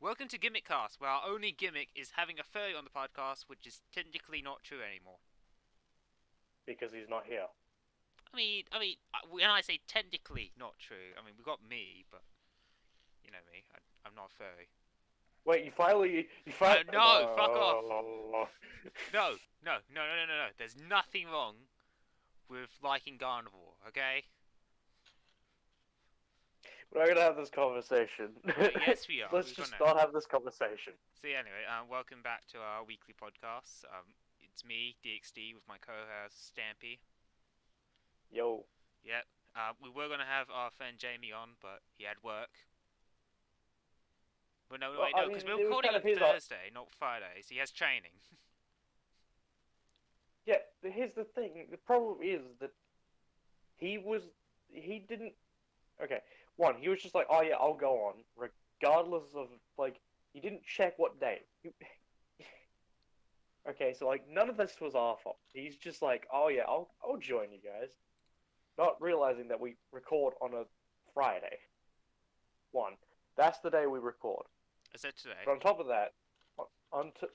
Welcome to Gimmickast, where our only gimmick is having a furry on the podcast, which is technically not true anymore. Because he's not here. When I say technically not true, we got me, but you know me, I'm not a furry. Wait, you finally. No, fuck off! No. No. There's nothing wrong with liking carnivore, okay? We're not gonna have this conversation. Yes, we are. Let's We're just gonna. not have this conversation. So anyway, welcome back to our weekly podcast. It's me, DXD, with my co-host StampE. Yo. Yep. We were gonna have our friend Jamie on, but he had work. Well, no, Well, wait, I no, mean, because we're it was recording kind on of his. Thursday, not Friday, so he has training. Yeah, but here's the thing. The problem is that he was. He didn't. Okay. One, he was just like, oh yeah, I'll go on, regardless of like. He didn't check what day. Okay, so like none of this was our fault. He's just like, oh yeah, I'll join you guys, not realizing that we record on a Friday. One, that's the day we record. Is that today? But on top of that, on t-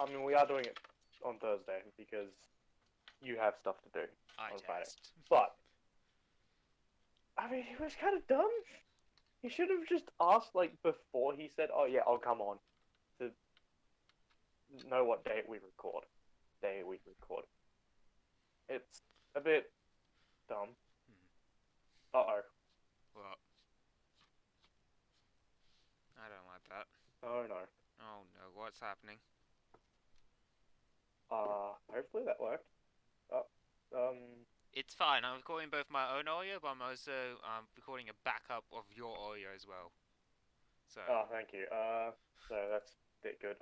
I mean, we are doing it on Thursday because you have stuff to do I on Friday. test. But I mean, he was kind of dumb. He should have just asked like before he said, "Oh yeah, I'll come on," to know what day we record. Day we record. It's a bit dumb. Uh oh. Well, I don't like that. Oh no. Oh no, what's happening? Hopefully that worked. Uh, It's fine. I'm recording both my own audio, but I'm also recording a backup of your audio as well. So. thank you. So that's a bit good.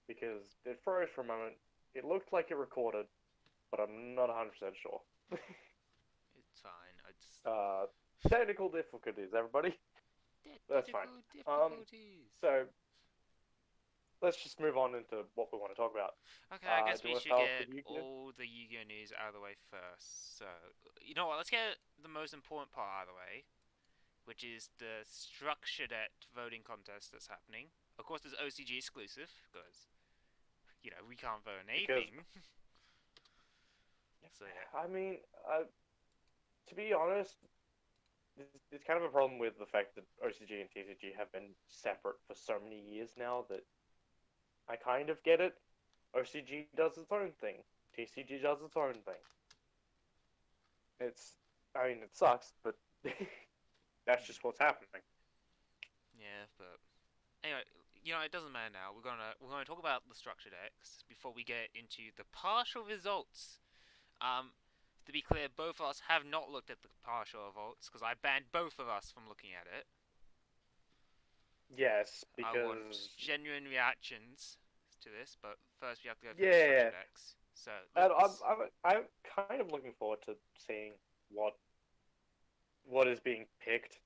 Because it froze for a moment. It looked like it recorded, but I'm not 100% sure. It's fine. I just. Technical difficulties, everybody. That's fine. Technical difficulties. So let's just move on into what we want to talk about. Okay, I guess Do we you want to should start off get with YuGiOh? all the YuGiOh news out of the way first. So, you know what? Let's get the most important part out of the way, which is the Structure Deck voting contest that's happening. Of course, it's OCG exclusive because we can't vote on Because anything. So yeah. I mean, to be honest, it's kind of a problem with the fact that OCG and TCG have been separate for so many years now that I kind of get it. OCG does its own thing. TCG does its own thing. I mean, it sucks, but that's just what's happening. Yeah, but anyway, it doesn't matter now. We're gonna talk about the structure decks before we get into the partial results. Um, to be clear, both of us have not looked at the partial results because I banned both of us from looking at it. Yes, I want because genuine reactions to this, but first we have to go through the yeah, structure decks. So and let's. I'm kind of looking forward to seeing what is being picked,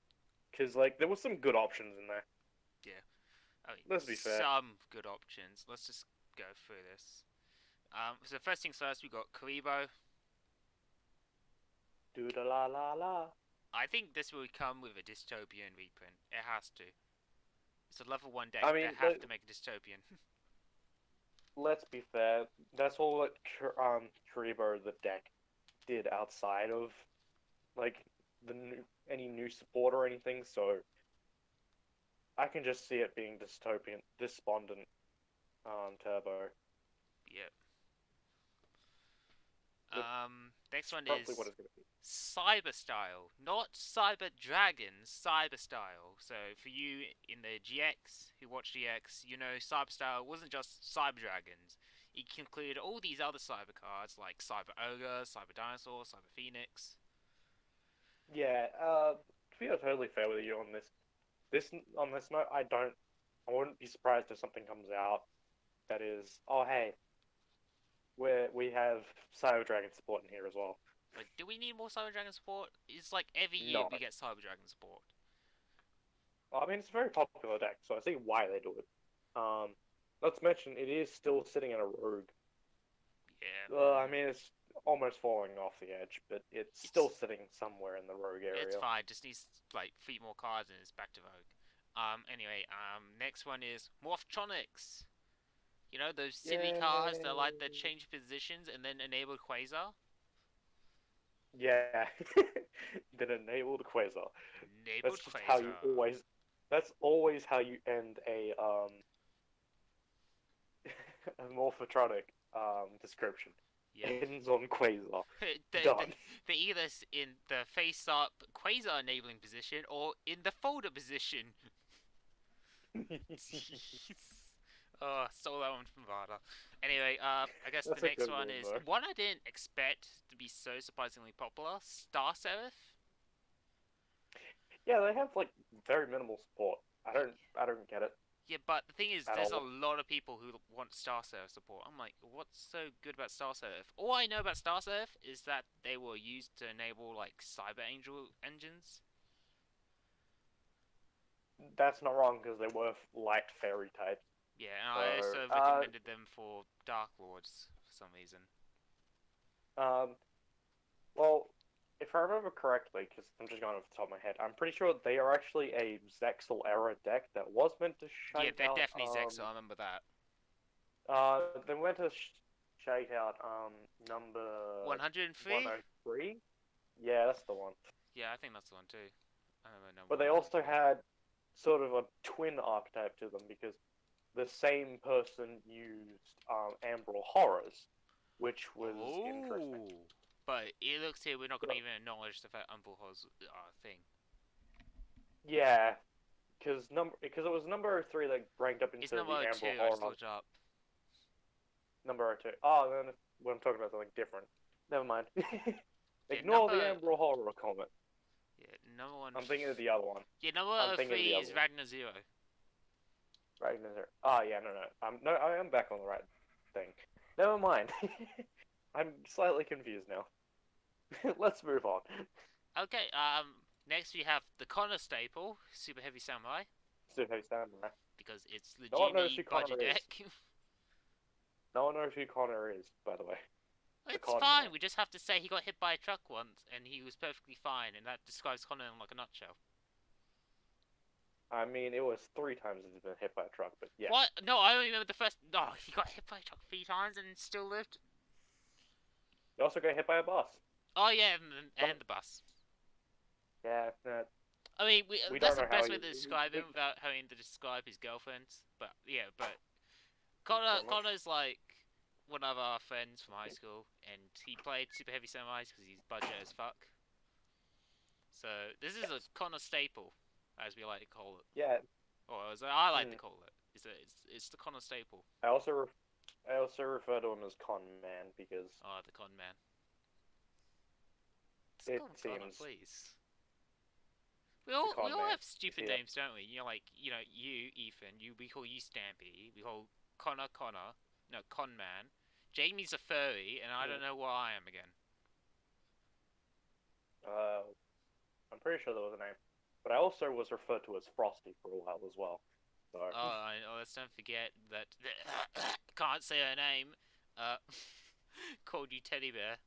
because like there were some good options in there. Yeah, Let's be fair. some good options. Let's just go through this. So first things first, we got Karibo. Do da la la la. I think this will come with a dystopian reprint. It has to. It's a level 1 deck. I They mean, have to make a dystopian. let's be fair. That's all that Karibo the deck did outside of like any new support or anything. So I can just see it being dystopian, despondent, turbo. Yep. That's Next one roughly what is it's gonna be. Cyber Style, not Cyber Dragons, Cyber Style. So for you in the GX who watch GX, Cyber Style wasn't just Cyber Dragons. It included all these other cyber cards like Cyber Ogre, Cyber Dinosaur, Cyber Phoenix. Yeah. To be totally fair with you on this note, I wouldn't be surprised if something comes out that is, oh hey, we have Cyber Dragon support in here as well. Like, do we need more Cyber Dragon support? It's like every year No, we get Cyber Dragon support. I mean it's a very popular deck, so I see why they do it. Um, let's mention it is still sitting in a rogue. Yeah. I mean it's almost falling off the edge, but it's still sitting somewhere in the rogue It's area. fine. Just needs like 3 more cards and it's back to Vogue. Anyway, next one is Morphtronics. You know those silly cars that like that Yay! change positions and then enable quasar. Yeah. Then enabled quasar. That's Enabled just how you quasar. always. That's always how you end a morphotronic description. Yep. Ends on quasar. the, the, Done. they're either in the face up quasar enabling position or in the folder position. Oh, stole that one from Vada. Anyway, I guess the That's a next good one one is though. one I didn't expect to be so surprisingly popular. Star Seraph. Yeah, they have like very minimal support. I Yeah, don't I don't get it yeah, but the thing is, at there's a all. lot of people who want Star Seraph support. I'm like, what's so good about Star Seraph? All I know about Star Seraph is that they were used to enable like Cyber Angel engines. That's not wrong because they were light fairy types. Yeah, and I So also recommended them for Dark Lords for some reason. um well, if I remember correctly, because I'm just going off the top of my head, I'm pretty sure they are actually a Zexal era deck that was meant to Yeah, shake they're out definitely Zexo. I remember that. they went to shake out number 103. 103. Yeah, that's the one. Yeah, I think that's the one too. I remember number But they also 103. had sort of a twin archetype to them because the same person used Ambral Horrors, which was interesting. Oh, but it looks here we're not going to So, even acknowledge the fact Umblehole's thing. yeah, because it was number 03 that ranked up It's into the number Ambral 2. I just Horror looked it up. number 02. Oh, then when I'm talking about something different, never mind. Yeah, Ignore the number Ambral Horror comment. yeah number one. I'm thinking of the other one. Yeah, I'm number thinking of the 3 other is one. Ragnar Zero. Ragnar. Oh yeah, no, no. No, I am back on the right thing. Never mind. I'm slightly confused now. Let's move on. Okay. Next we have the Connor staple, Super Heavy Samurai, Super Samurai. because it's No one knows legitimately who Connor budget is. deck. No one knows who Connor is, by the way. The It's con man. fine. We just have to say he got hit by a truck once and he was perfectly fine, and that describes Connor in like a nutshell. I mean, it was 3 times he's been hit by a truck, but yes. What? No, I only remember the first. No, he got hit by a truck 3 times and still lived. He also got hit by a bus. Oh yeah, and the bus. Yeah, I mean, we that's don't the know how best he. way to describe him without having to describe his girlfriends. But yeah, but Pretty much. Connor's like one of our friends from high school, and he played Super Heavy Samurais because he's budget as fuck. So this is a Yes. Connor staple, as we like to call it, Yeah. or as I like to Mm. call it. It's the Connor staple. I also I also refer to him as Con Man because Oh, the con man. Just it call him Connor, seems please. the We Con all Man have is stupid here. names, don't we? You know, you Ethan. We call you Stampy. We call Connor. No, Con Man. Jamie's a furry, and I Mm. don't know what I am again. Uh, I'm pretty sure there was a name, but I also was referred to as Frosty for a while as well. So Let's don't forget that can't say her name. Uh, called you Teddy Bear.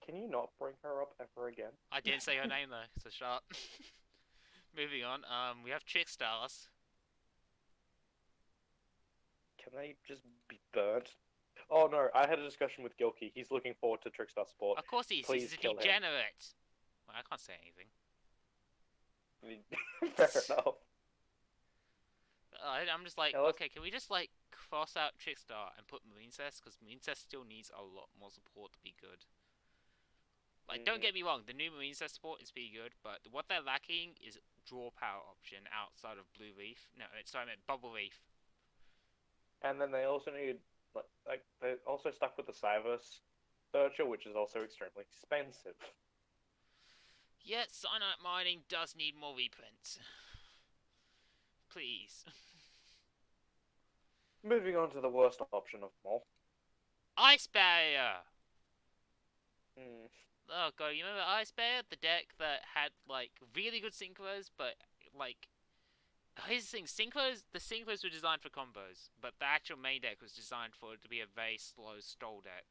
can you not bring her up ever again? I didn't say her name though, so shut up. Moving on. We have Trickstars. Can they just be burnt? Oh no, I had a discussion with Gilkey. He's looking forward to Trickstar Sport. Of course he is. He's Please a kill him. degenerate. Well, I can't say anything. Fair enough. I'm just like, Now let's. okay, can we just like cross out Trickstar and put Marincest? Because Marincest still needs a lot more support to be good. Like, don't Mm. get me wrong, the new Marincest support is pretty good, but what they're lacking is draw power option outside of Blue Reef. No, sorry, I meant Bubble Reef. And then they also need like they also stuck with the Cyverse Searcher, which is also extremely expensive. Yes, Cyanite Mining does need more reprints. Please. Moving on to the worst option of them all. Ice Barrier! Mm. Oh god, you remember Ice Barrier? The deck that had, like, really good synchros, but, like, here's the thing, the synchros were designed for combos, but the actual main deck was designed for it to be a very slow stall deck.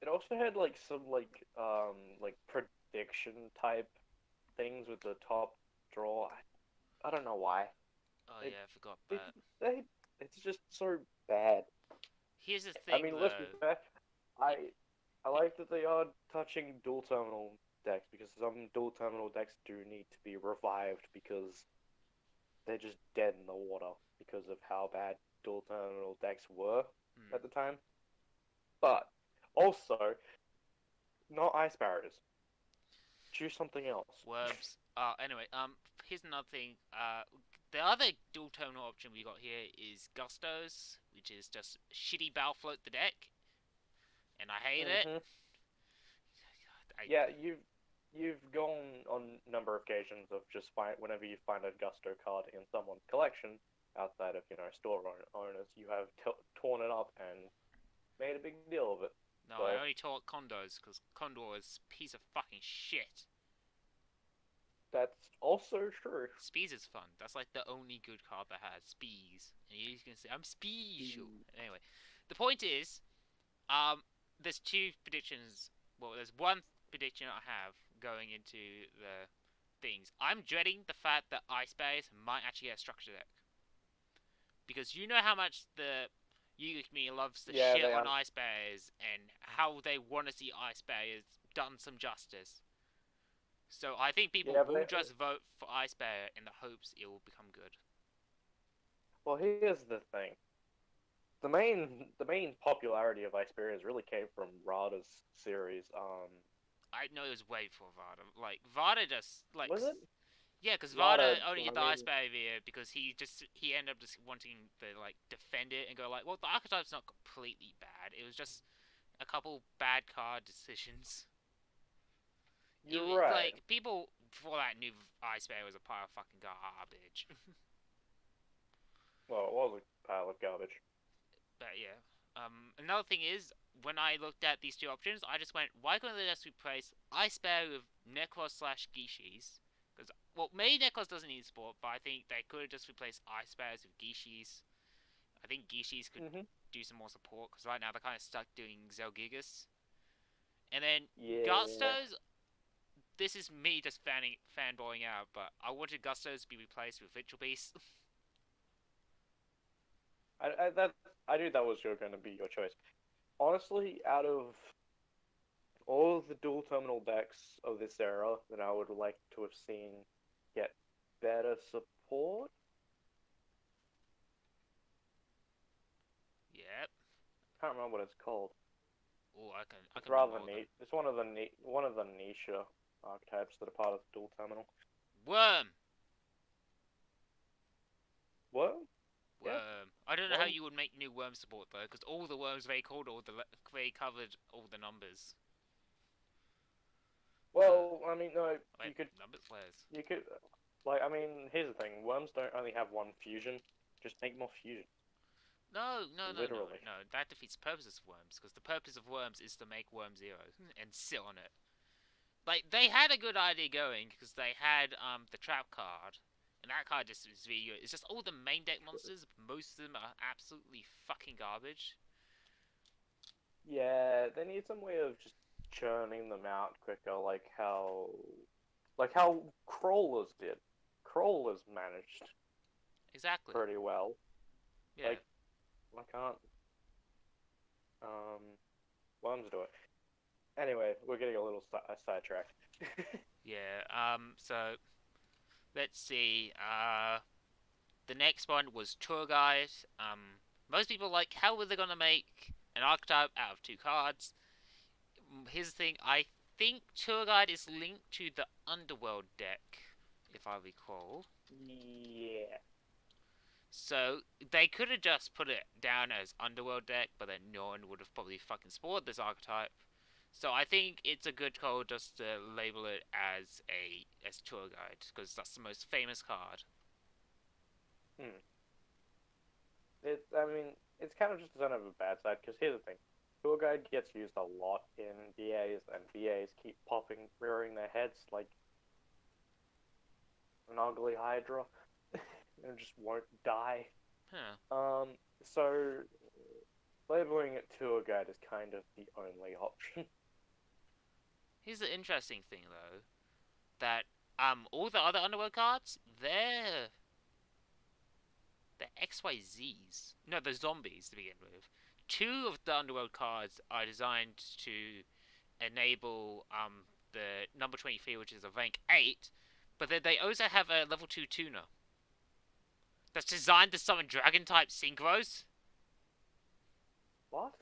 It also had like some like prediction type things with the top drawer. I don't know why. Oh It, yeah, I forgot it, that. it's just so bad. Here's the I thing mean, let's be though. fair. He, I he, like that they are touching dual terminal decks because some dual terminal decks do need to be revived because they're just dead in the water because of how bad dual terminal decks were hmm, at the time. But also, not ice barriers. Choose something else. Worms. Anyway, here's another thing. The other dual terminal option we got here is Gustos, which is just shitty bow float the deck, and I hate it. hmm I Yeah, you've gone on a number of occasions of just whenever you find a Gusto card in someone's collection outside of store owners, you have torn it up and made a big deal of it. no, I So only taught Condos because Condor is a piece of fucking shit. that's also true. Spees is fun. That's like the only good card that has Spees, and you can say I'm special. Anyway, the point is, um, there's two predictions. Well, there's one prediction I have going into the things. I'm dreading the fact that Ice Bears might actually get a structure deck because you know how much the Yu community loves the Yeah, shit they on are. Ice Bears and how they want to see Ice Bears done some justice. So I think people Yeah, but will just vote for Ice Bear in the hopes it will become good. well, here's the thing. The main popularity of Iceberias really came from Rada's series. I know it was way before Vada. Like Vada just like Was it yeah, because Vada Rada? only I did the Ice mean, Bear here because he ended up just wanting to like defend it and go like, well, the archetype's not completely bad. It was just a couple bad card decisions. you're right. Like people before that knew Ice Bear was a pile of fucking garbage. Well, it was a pile of garbage. But yeah. Another thing is, when I looked at these two options, I just went, why couldn't they just replace Ice Bear with Necros slash Gishis? Because, well, maybe Necros doesn't need support, but I think they could have just replaced Ice Bears with Gishis. I think Gishis could hmm do some more support, because right now they're kind of stuck doing Zelgigas. And then Yeah, Gustos, this is me just fanboying out, but I wanted Gustos to be replaced with Ritual Beast. I knew that was going to be your choice. Honestly, out of all of the dual terminal decks of this era that I would like to have seen get better support, Yep. can't remember what it's called. Oh, I It's can remember rather all of them. neat. It's one of the niche archetypes that are part of dual terminal. Worm. What? Yeah, Worm. I don't know how worm. you would make new worm support though, because all the worms they called they covered all the numbers. Uh, Well, I mean, no, wait, numbers? Where's? you could, I mean, here's the thing: worms don't only have one fusion. Just make more fusion. No, no, no, no, Literally. no. That defeats the purpose of worms, because the purpose of worms is to make worm zero and sit on it. Like they had a good idea going because they had the trap card, and that card just is really good. It's just all the main deck monsters. Most of them are absolutely fucking garbage. Yeah, they need some way of just churning them out quicker, like how crawlers did. Crawlers managed Exactly. pretty well. Yeah. Like, why can't um worms do it? Anyway, we're getting a little sidetracked. Yeah. So let's see. The next one was tour guide. Most people like how were they gonna make an archetype out of two cards? Here's the thing. I think tour guide is linked to the underworld deck, if I recall. Yeah. So they could have just put it down as underworld deck, but then no one would have probably fucking spawned this archetype. So I think it's a good call just to label it as tour guide because that's the most famous card. Hmm. I mean, it's kind of just kind of a bad side because here's the thing: tour guide gets used a lot in VAs, and VAs keep rearing their heads like an ugly Hydra, and just won't die. Huh. Um, so labeling it tour guide is kind of the only option. Here's the interesting thing though, that All the other Underworld cards, they're XYZs. No, they're zombies to begin with. Two of the Underworld cards are designed to enable the number 23, which is a rank 8, but then they also have a level 2 tuner that's designed to summon dragon type synchros. What?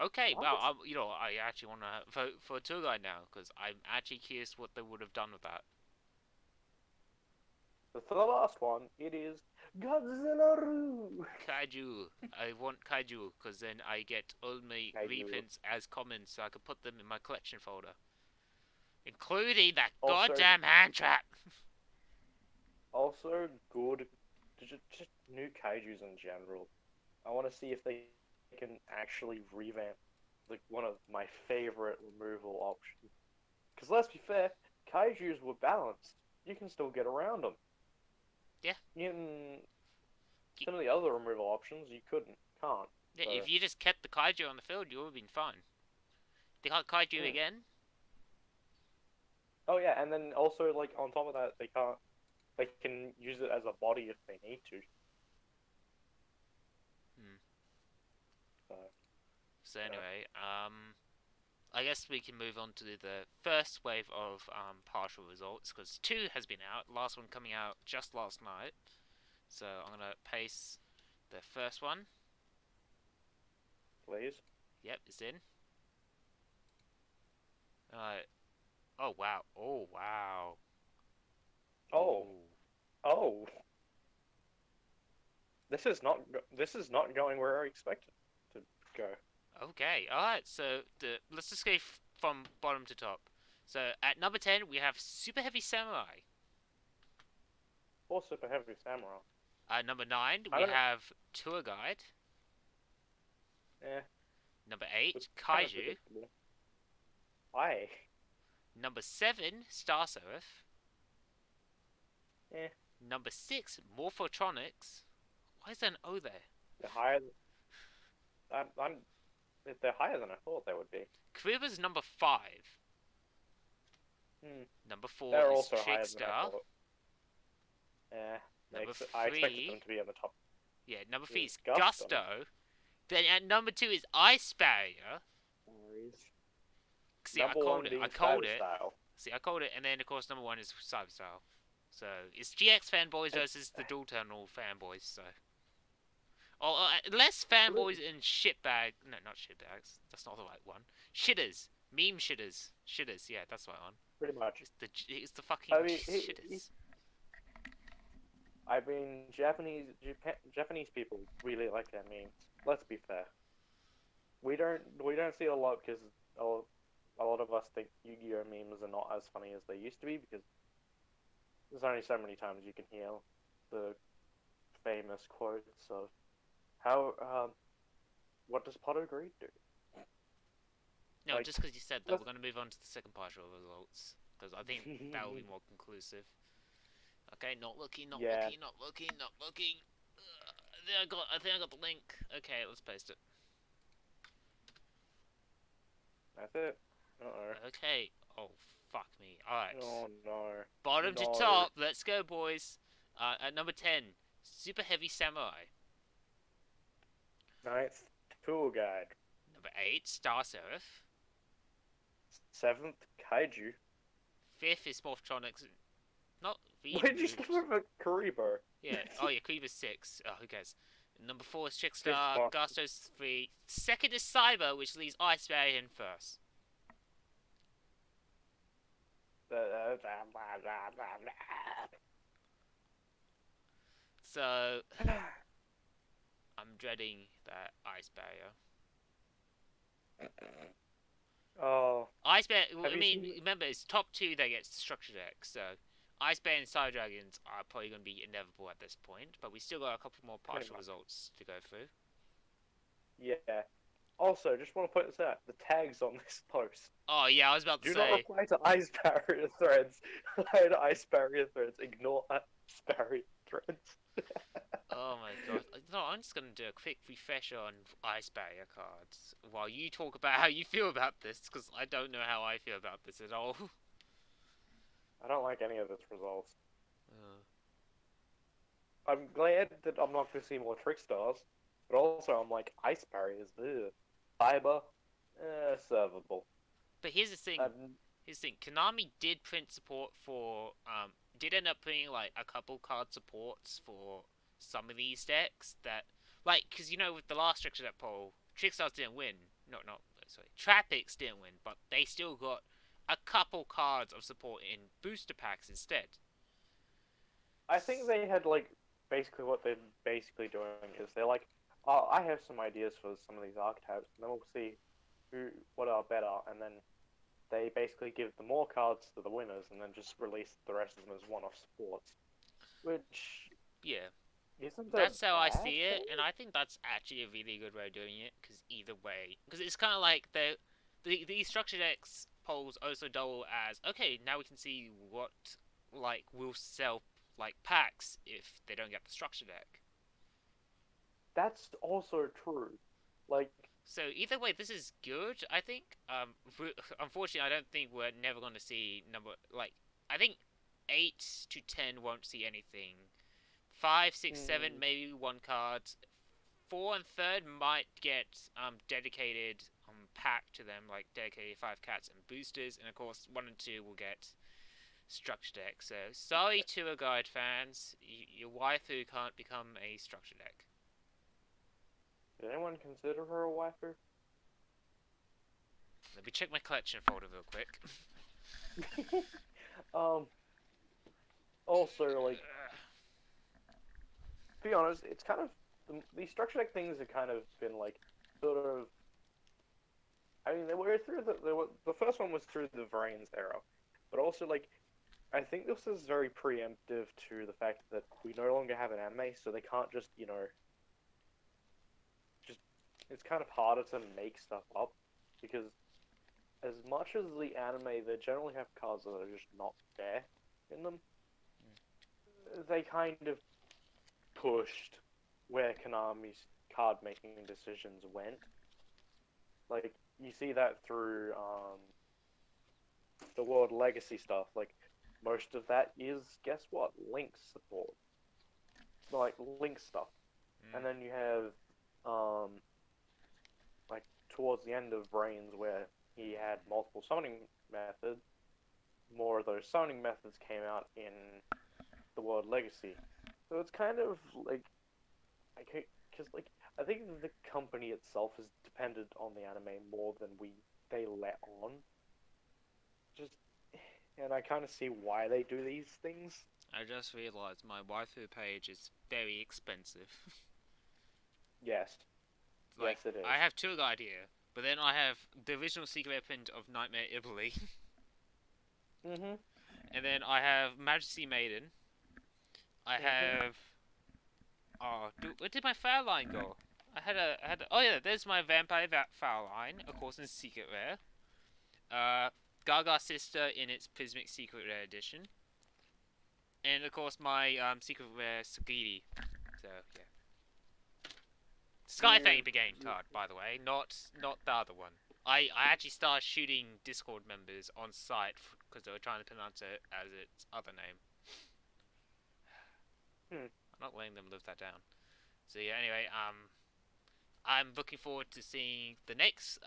Okay, well, What? I actually want to vote for a tour guide now because I'm actually curious what they would have done with that. So for the last one, it is Godzilla-roo! Kaiju. I want kaiju because then I get all my Kaiju. reprints as commons so I can put them in my collection folder. Including that Also, goddamn hand trap! also good, just new kaijus in general. I want to see if they can actually revamp like one of my favorite removal options. Because let's be fair, kaijus were balanced. You can still get around them. Yeah. Some of the other removal options you can't. Yeah, So. if you just kept the kaiju on the field, you would have been fine. They got kaiju again? Oh yeah, and then also like on top of that, they can use it as a body if they need to. Hmm. So, So anyway, I guess we can move on to the first wave of partial results because 2 has been out. Last one coming out just last night. So I'm gonna paste the first one. please. Yep, it's in. Alright. Oh wow. Oh wow. Oh, Ooh. oh. This is not going where I expected to go. Okay. Alright. So let's just go from bottom to top. So at number 10 we have Super Heavy Samurai. Or super heavy samurai. At number 9 I we don't. have Tour Guide. Eh, Number 8 it's kind of Kaiju. predictable. Why? Number 7 Star Seraph. Eh, Number 6 Morphotronics. Why is there an O there? they're higher. I'm. They're higher than I thought they would be. Kruber's number 5. Hmm. Number 4 They're is also higher than I Trickstar. thought. Eh, Number I expected 3, them to be on the top. yeah, number 3 Is is Gusto. Gusto. Then at number 2 is Ice Barrier. See, Number one being I called Cyber it. Style. See, I called it, and then of course number 1 is Cyberstyle. So it's GX fanboys versus the Dual Terminal fanboys. So, less fanboys and shitbag. No, not shitbags. That's not the right one. Shitters, meme shitters, shitters. Yeah, that's the right one. Pretty much. It's the fucking I mean, shitters. Japanese people really like their memes. Let's be fair. We don't see it a lot because a lot of us think Yu-Gi-Oh memes are not as funny as they used to be because there's only so many times you can hear the famous quotes of how what does Potter Greed do? No, Like, just because you said that, we're going to move on to the second partial results because I think that will be more conclusive. Okay, not looking, not Yeah. looking, not looking, not looking. I think I got the link. Okay, let's paste it. That's it. Uh-oh. Okay. Oh fuck me. All right. Oh no. Bottom to No. top. Let's go, boys. At number 10, Super Heavy Samurai. Ninth, Tour Guide. Number 8, Star Seraph. Seventh, Kaiju. 5th is Morphotronics. Not Why did you skip over Karibo? Yeah. Oh yeah, Creeper's 6. Oh, who cares? Number 4 is Fifth Trickstar. one. Gusto's 3. Second is Cyber, which leaves Ice Barrier in first. So I'm dreading that Ice Barrier. Oh. Ice Bear. Have I you mean, seen- remember it's top 2 that gets the structure deck. So Ice Bear and Side Dragons are probably going to be inevitable at this point. But we still got a couple more partial much. results to go through. Yeah. Also, just want to point this out: the tags on this post. Oh yeah, I was about to Do not say. reply to ice barrier threads. Reply to ice barrier threads. Ignore ice barrier threads. Oh my god. No, I'm just going to do a quick refresher on Ice Barrier cards while you talk about how you feel about this, because I don't know how I feel about this at all. I don't like any of its results. Uh, I'm glad that I'm not going to see more Trick Stars, but also I'm like, Ice Barriers, ugh. Fiber, servable. but here's the thing. Um, Here's the thing. Konami did print support for did end up putting like a couple card supports for some of these decks that like because with the last structure deck poll, Trickstars didn't win. Not sorry, Trapix didn't win, but they still got a couple cards of support in booster packs instead. I think they had like basically what they're basically doing is they're like, oh, I have some ideas for some of these archetypes, and then we'll see what are better, and then they basically give the more cards to the winners, and then just release the rest of them as one-off supports, which Yeah, isn't a that's how I bad see it, thing. and I think that's actually a really good way of doing it. Because either way, because it's kind of like these structure decks polls also double as okay. Now we can see what like will sell like packs if they don't get the structure deck. That's also true. Like, So either way, this is good. I think. Unfortunately, I don't think we're never going to see number like. I think 8 to 10 won't see anything. Five, six, seven, mm, maybe one card. Four and third might get dedicated pack to them, like dedicated 5 cats and boosters, and of course 1 and 2 will get structure deck. So sorry to guide fans, your waifu can't become a structure deck. did anyone consider her a waifu? Let me check my collection folder real quick. um. Also, like, to be honest, it's kind of these structure deck things have kind of been like sort of. I mean, they were through the first one was through the Vrains era, but also like I think this is very preemptive to the fact that we no longer have an anime, so they can't just just it's kind of harder to make stuff up because as much as the anime, they generally have cards that are just not there in them. They kind of pushed where Konami's card making decisions went. Like you see that through the World Legacy stuff. Like most of that is guess what? Link support. Like Link stuff. And Mm, then you have like towards the end of Brains where he had multiple summoning methods, more of those summoning methods came out in the World Legacy. So it's kind of like because like I think the company itself is dependent on the anime more than they let on. Just and I kind of see why they do these things. I just realized my waifu page is very expensive. Yes, Like, yes, it I is. have two idea, but then I have the original secret weapon of Nightmare Italy, Mhm. and then I have Majesty Maiden. I Mhm. have where did my foul line go? Oh yeah, there's my vampire foul line, of course in secret rare. Gaga sister in its prismic secret rare edition, and of course my secret rare Sagiri. So yeah, Skyfang You, Brigade you card, by the way, not the other one. I actually started shooting Discord members on site because they were trying to pronounce it as its other name. hmm. I'm not letting them live that down. So yeah, anyway, I'm looking forward to seeing the next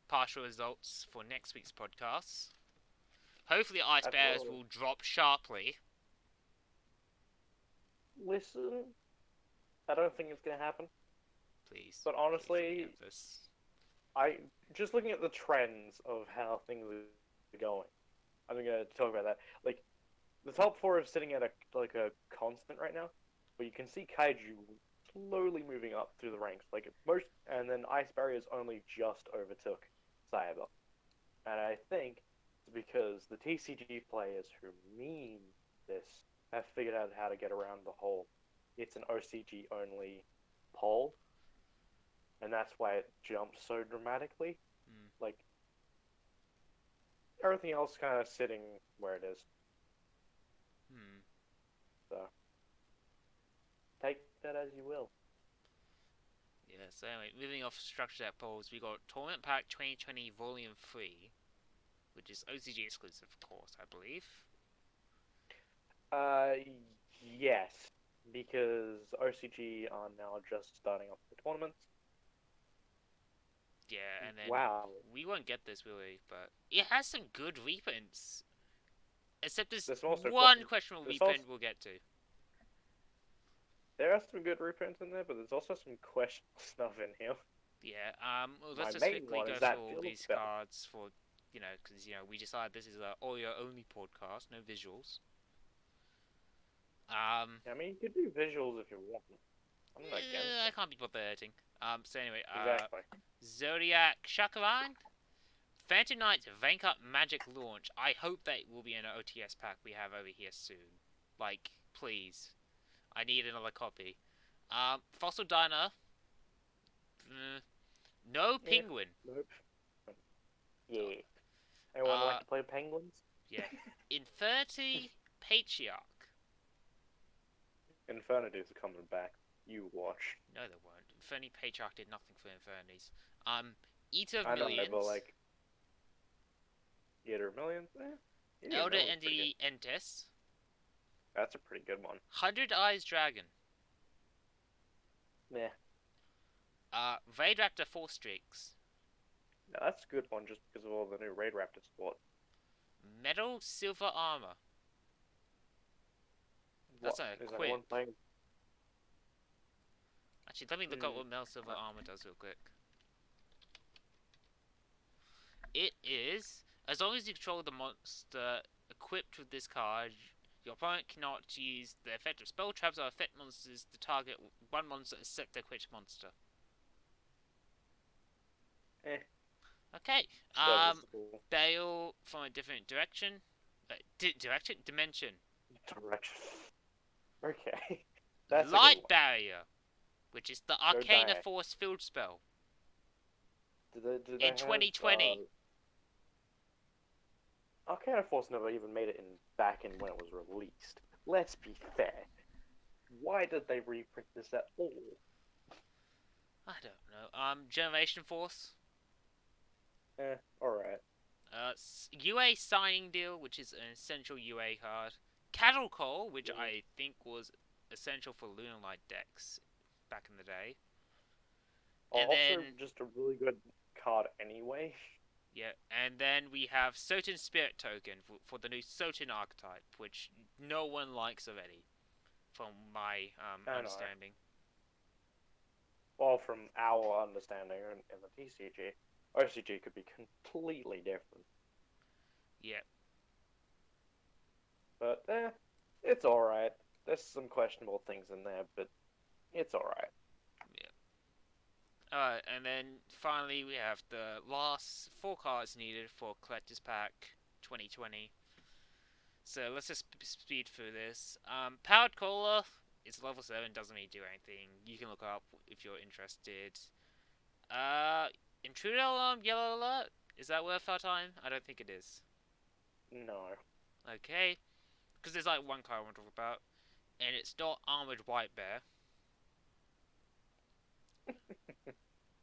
partial results for next week's podcast. Hopefully, Ice Bears Absolutely. will drop sharply. Listen, I don't think it's gonna happen. Please, But please let me honestly, have this. I just looking at the trends of how things are going. I'm gonna talk about that. Like the top four is sitting at a constant right now, but you can see Kaiju slowly moving up through the ranks. Like most, and then Ice Barriers only just overtook Cyber, and I think it's because the TCG players who mean this have figured out how to get around the whole. It's an OCG only poll, and that's why it jumped so dramatically. Hmm. Like everything else, kind of sitting where it is. Hmm. So take that as you will. Yeah. So anyway, moving off structure that polls, we got Tournament Pack 2020 Volume 3, which is OCG exclusive, of course, I believe. because OCG are now just starting up the tournaments. Yeah, and then Wow. we won't get this, will we? But it has some good reprints. Except there's There's also one questionable there's reprint also- we'll get to. There are some good reprints in there, but there's also some questionable stuff in here. Yeah, well, My let's just main quickly one go is through that all field these spell. cards for, because, we decided this is a audio-only podcast, no visuals. I mean, you could do visuals if you want. I'm not against I it. can't be bothered editing. So anyway, Exactly. Zodiac Shakaran, Phantom Knight's Vank Up Magic Launch. I hope that will be an OTS pack we have over here soon. Like, please. I need another copy. Fossil Diner. No Penguin. Nope. Yeah. Anyone like Uh, to play penguins? yeah. Infernity Patriarch. Infernities are coming back. You watch. No, they weren't. Infernity Patriarch did nothing for Infernities. Eater of I don't know, Millions. but like, Eater of Millions? Eater of Elder Millions is pretty good. Entes. That's a pretty good one. 100 Eyes Dragon. Meh. Raid Raptor 4 Streaks. No, that's a good one just because of all the new Raid Raptor support. Metal Silver Armor. That's What? a Is quip. anyone playing? Actually, let me look up what Metal Silver Armor does real quick. It is, as long as you control the monster equipped with this card, your opponent cannot use the effect of spell traps or effect monsters to target one monster except the equipped monster. Eh. Okay. Serviceable. Bale from a different direction. Dimension. Direction. Okay. That's a good Light one. Barrier, which is the Arcana die. Force field spell. Did they In 2020. Arcana Force never even made it back in when it was released. Let's be fair. Why did they reprint this at all? I don't know. Generation Force. Alright. UA Signing Deal, which is an essential UA card. Cattle Call, which I think was essential for Lunar Light decks back in the day. And Also, then, just a really good card anyway. yeah, and then we have Soten Spirit Token for the new Soten archetype, which no one likes already, from my understanding. Well, from our understanding in the TCG, OCG could be completely different. Yeah. But, it's alright. There's some questionable things in there, but it's alright. And then finally we have the last 4 cards needed for Collector's Pack 2020. So let's just speed through this. Powered Caller is level 7, doesn't really do anything. You can look up if you're interested. Intruder Alarm, Yellow Alert, is that worth our time? I don't think it is. No. Okay, because there's like one card I want to talk about, and it's not Armored White Bear.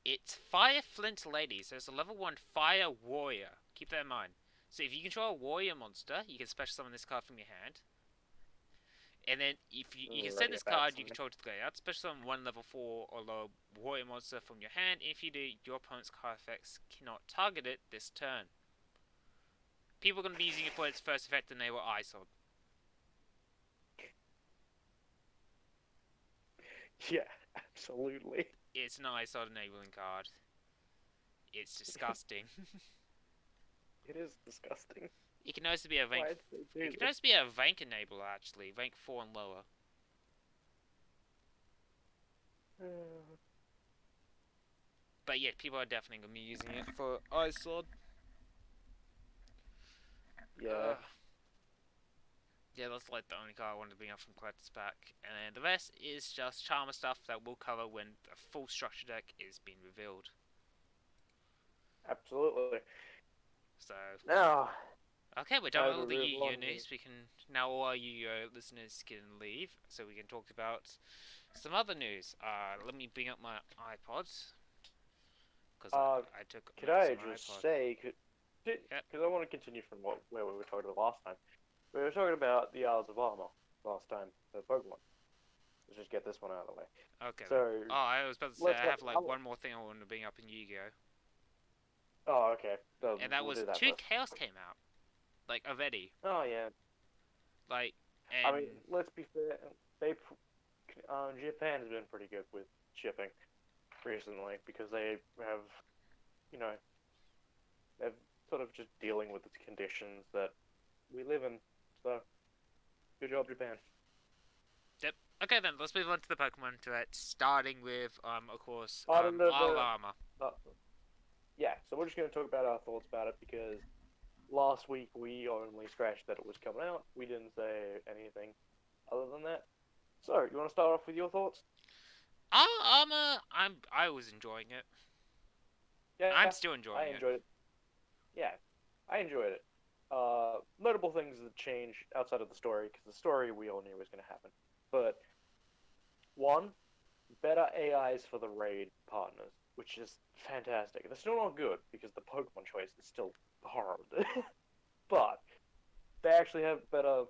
It's Fire Flint Lady, so it's a level 1 Fire Warrior. Keep that in mind. So if you control a warrior monster, you can special summon this card from your hand. And then if you can send this card you control to the graveyard, special summon one level 4 or lower warrior monster from your hand. If you do, your opponent's card effects cannot target it this turn. People are going to be using it for its first effect, and they were ISOD. Yeah, absolutely. It's an ISOD enabling card. It's disgusting. It is disgusting. It can also be a rank. It can also be a rank enabler actually, rank 4 and lower. But yeah, people are definitely gonna be using it for ISOD. Yeah. Yeah, that's like the only card I wanted to bring up from Collector's Pack, and then the rest is just Charmer stuff that we'll cover when the full structure deck is being revealed. Absolutely. So now, okay, we're done with all the YuGiOh news. We can now all our YuGiOh listeners can leave, so we can talk about some other news. Let me bring up my iPod because I took. Could I just say, because I want to continue from where we were talking about last time. We were talking about the Isles of Armor last time, the Pokemon. let's just get this one out of the way. Okay then. So Oh, I was about to say let's I go. have like one more thing I want to bring up in YuGiOh, Oh, okay. and that We'll was do that two first. Chaos came out, like already, Oh yeah. like, I and mean, let's be fair. They, Japan has been pretty good with shipping recently because they have, you know, they're sort of just dealing with the conditions that we live in. So, good job, Japan. yep. Okay then, let's move on to the Pokemon to it, starting with of course I don't know Arama. uh, yeah. So we're just going to talk about our thoughts about it because last week we only scratched that it was coming out. We didn't say anything other than that. So, you want to start off with your thoughts? Arama, I was enjoying it. I'm Yeah, still I enjoying it. enjoyed it. Yeah, I enjoyed it. Notable things that changed outside of the story, because the story we all knew was going to happen. But one, better AIs for the raid partners, which is fantastic. They're still not good because the Pokemon choice is still horrible. But they actually have better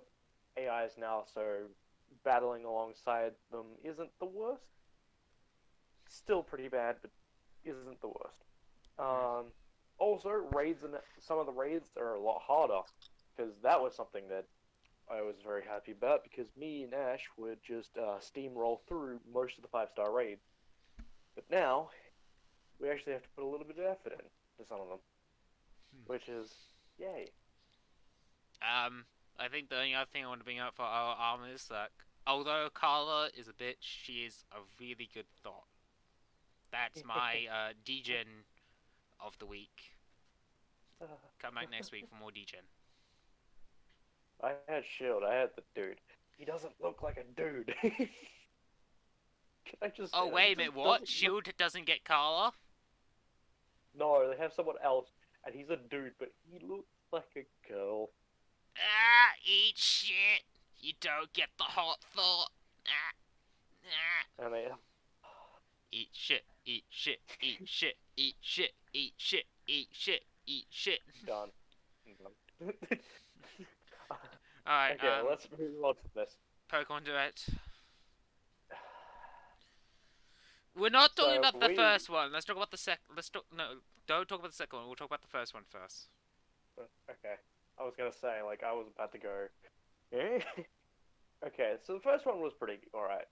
AIs now, so battling alongside them isn't the worst. Still pretty bad, but isn't the worst. Hmm. Also, raids and some of the raids are a lot harder because that was something that I was very happy about because me and Ash would just steamroll through most of the 5-star raids. But now we actually have to put a little bit of effort in to some of them, which is yay. I think the only other thing I want to bring up for our Arama is that although Carla is a bitch, she is a really good thought. That's my degen of the week. Come back next week for more degen. I had Shield. I had the dude. He doesn't look like a dude. Can I just Oh say that? He wait a minute, just what? doesn't look. Shield doesn't get Carla? No, they have someone else, and he's a dude, but he looks like a girl. Ah, eat shit. You don't get the hot thought. Ah, ah. And they Eat shit, eat shit, eat shit, eat shit, eat shit, eat shit, eat shit. done. Alright, Okay, let's move on to this. Pokemon Direct. We're not talking So about the we first one. Let's talk about the Let's talk. No, don't talk about the second one. We'll talk about the first one first. okay. I was gonna say like I was about to go. Eh? Okay, so the first one was pretty alright.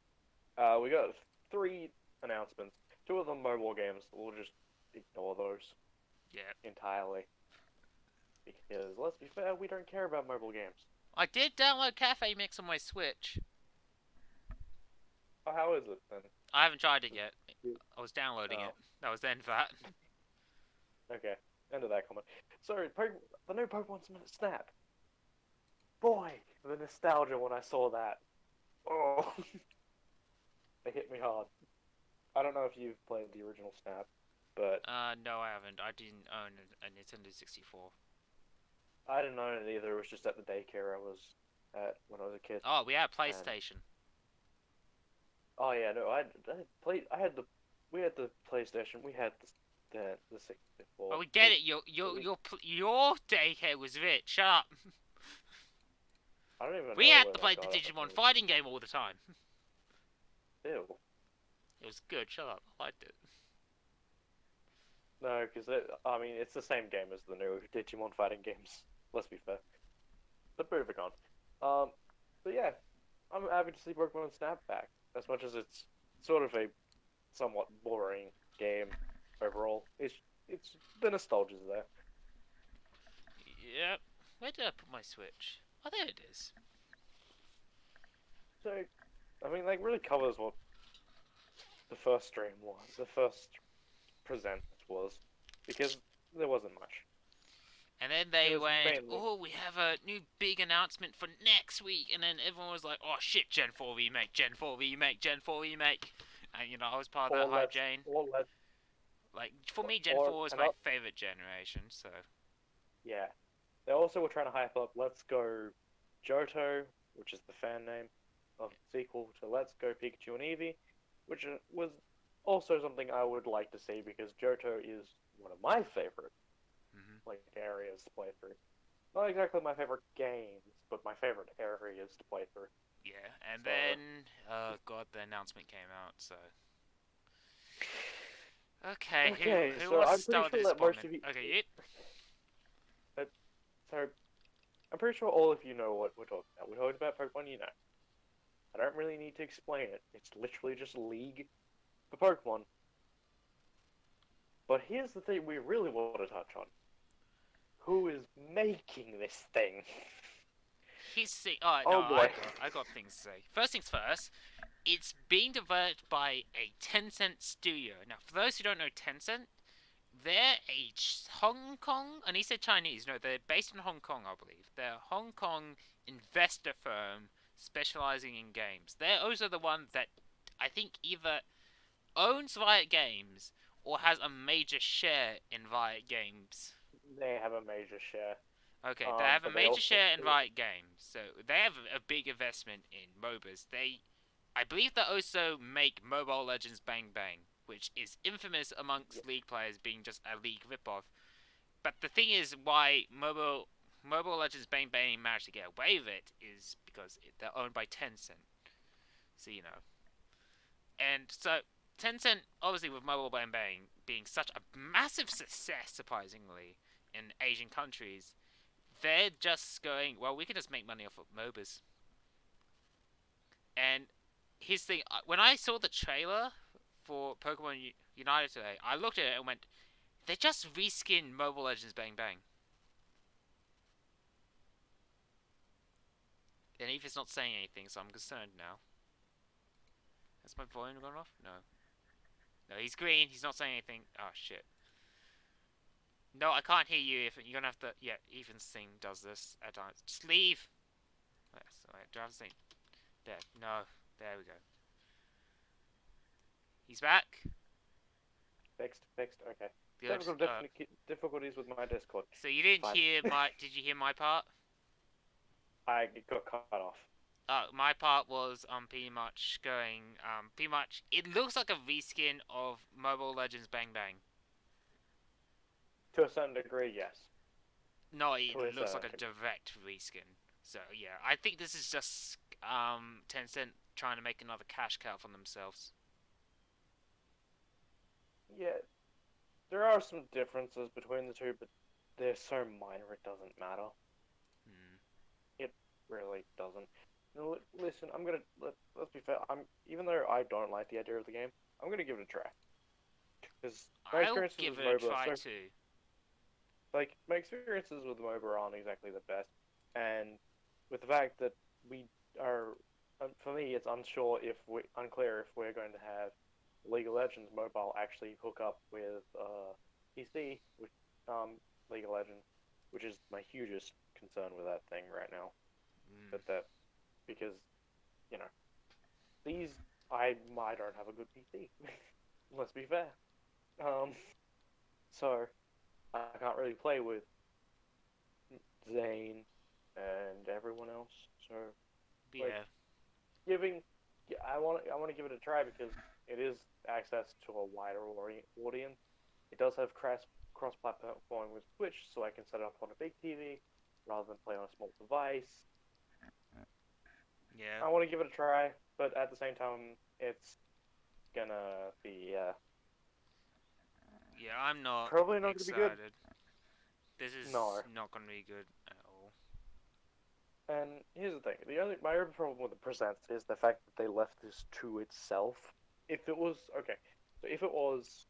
We got 3 announcements. 2 of them mobile games. We'll just ignore those Yeah. entirely because let's be fair, we don't care about mobile games. I did download Cafe Mix on my Switch. Oh, how is it then? I haven't tried it yet. I was downloading Oh, it. That was the end of that. okay. End of that comment. So, the new Pokemon Snap. Boy, the nostalgia when I saw that. Oh, it hit me hard. I don't know if you've played the original Snap, but No, I haven't. I didn't own a Nintendo 64. I didn't own it either. It was just at the daycare I was at when I was a kid. Oh, we had And PlayStation. oh yeah, no, I had the we had the PlayStation. We had the 64. Oh, we get it. Your daycare was rich. Shut up. I don't even We know had where to I play the got it Digimon from. fighting game all the time. Ew. It was good. Shut up. I liked it. No, because I mean it's the same game as the new Digimon fighting games. Let's be fair. But moving on. But yeah, I'm happy to see Pokemon Snap back. As much as it's sort of a somewhat boring game overall, it's the nostalgia's there. Yep. Where did I put my Switch? Oh, there it is. So, I mean, like really covers what the first stream was, the first present was, because there wasn't much. And then It they was went, mainly oh, we have a new big announcement for next week. And then everyone was like, oh shit, Gen 4 remake, Gen 4 remake, Gen 4 remake. And you know, I was part of or that hype, let's Jane. or let Like, for me, Gen or 4 is and my favorite generation, so. yeah. They also were trying to hype up Let's Go Johto, which is the fan name of the sequel to Let's Go Pikachu and Eevee, which was also something I would like to see because Johto is one of my favorite Hmm. like areas to play through. Not exactly my favorite games, but my favorite areas to play through. Yeah, And So then, oh god, the announcement came out. So, okay, okay, who so wants to I'm pretty start with the sure that most disappointment? of you. Okay, you. So I'm pretty sure all of you know what we're talking about. We're talking about Pokemon Unite. I don't really need to explain it. It's literally just a league for Pokemon. But here's the thing we really want to touch on. Who is making this thing? He's sick. Oh no, Oh boy. I got things to say. First things first. It's being developed by a Tencent studio. Now, for those who don't know Tencent, they're a Hong Kong, and he said Chinese. No, they're based in Hong Kong, I believe. They're a Hong Kong investor firm specializing in games. They're also the one that I think either owns Riot Games or has a major share in Riot Games. They have a major share. Okay, they have a But they major also share in Riot Games, so they have a big investment in MOBAs. I believe they also make Mobile Legends Bang Bang, which is infamous amongst League players being just a League ripoff. But the thing is, why Mobile Legends Bang Bang managed to get away with it is because they're owned by Tencent. So you know, and so Tencent, obviously with Mobile Bang Bang being such a massive success, surprisingly, in Asian countries, they're just going, well, we can just make money off of MOBAs. And here's the thing: when I saw the trailer for Pokemon United today, I looked at it and went, they just reskinned Mobile Legends Bang Bang. And Ethan's not saying anything, so I'm concerned now. Has my volume gone off? No. No, he's green. He's not saying anything. Oh, shit. No, I can't hear you, Ethan. You're gonna have to... Yeah, Ethan's thing does this at times. Just leave! Wait, do I have to say... There. No. There we go. He's back. Fixed. Okay. Good. Technical difficulties with my Discord. So you didn't Fine. hear my... Did you hear my part? I got cut off. My part was pretty much going pretty much it looks like a reskin of Mobile Legends Bang Bang. To a certain degree, yes. No, it To a looks like certain a degree. direct reskin. So yeah, I think this is just Tencent trying to make another cash cow from themselves. Yeah, there are some differences between the two, but they're so minor it doesn't matter. Hmm. It really doesn't. No, listen, let's be fair. Even though I don't like the idea of the game, I'm gonna give it a try. Because my I'll experiences give with it a MOBA are try so too. my experiences with MOBA aren't exactly the best, and with the fact that we are, for me, it's unclear if we're going to have League of Legends Mobile actually hook up with PC, with League of Legends, which is my hugest concern with that thing right now. Mm. That because you know these I don't have a good PC. Let's be fair. Um, so I can't really play with Zane and everyone else. So like Yeah. giving, yeah, I want to give it a try because it is access to a wider audience. It does have cross platform with Twitch, so I can set it up on a big TV rather than play on a small device. Yeah. I want to give it a try, but at the same time, it's gonna be Yeah, I'm not probably not gonna be good. excited. This is No. not gonna be good at all. And here's the thing: my only problem with the presents is the fact that they left this to itself. If it was okay, so if it was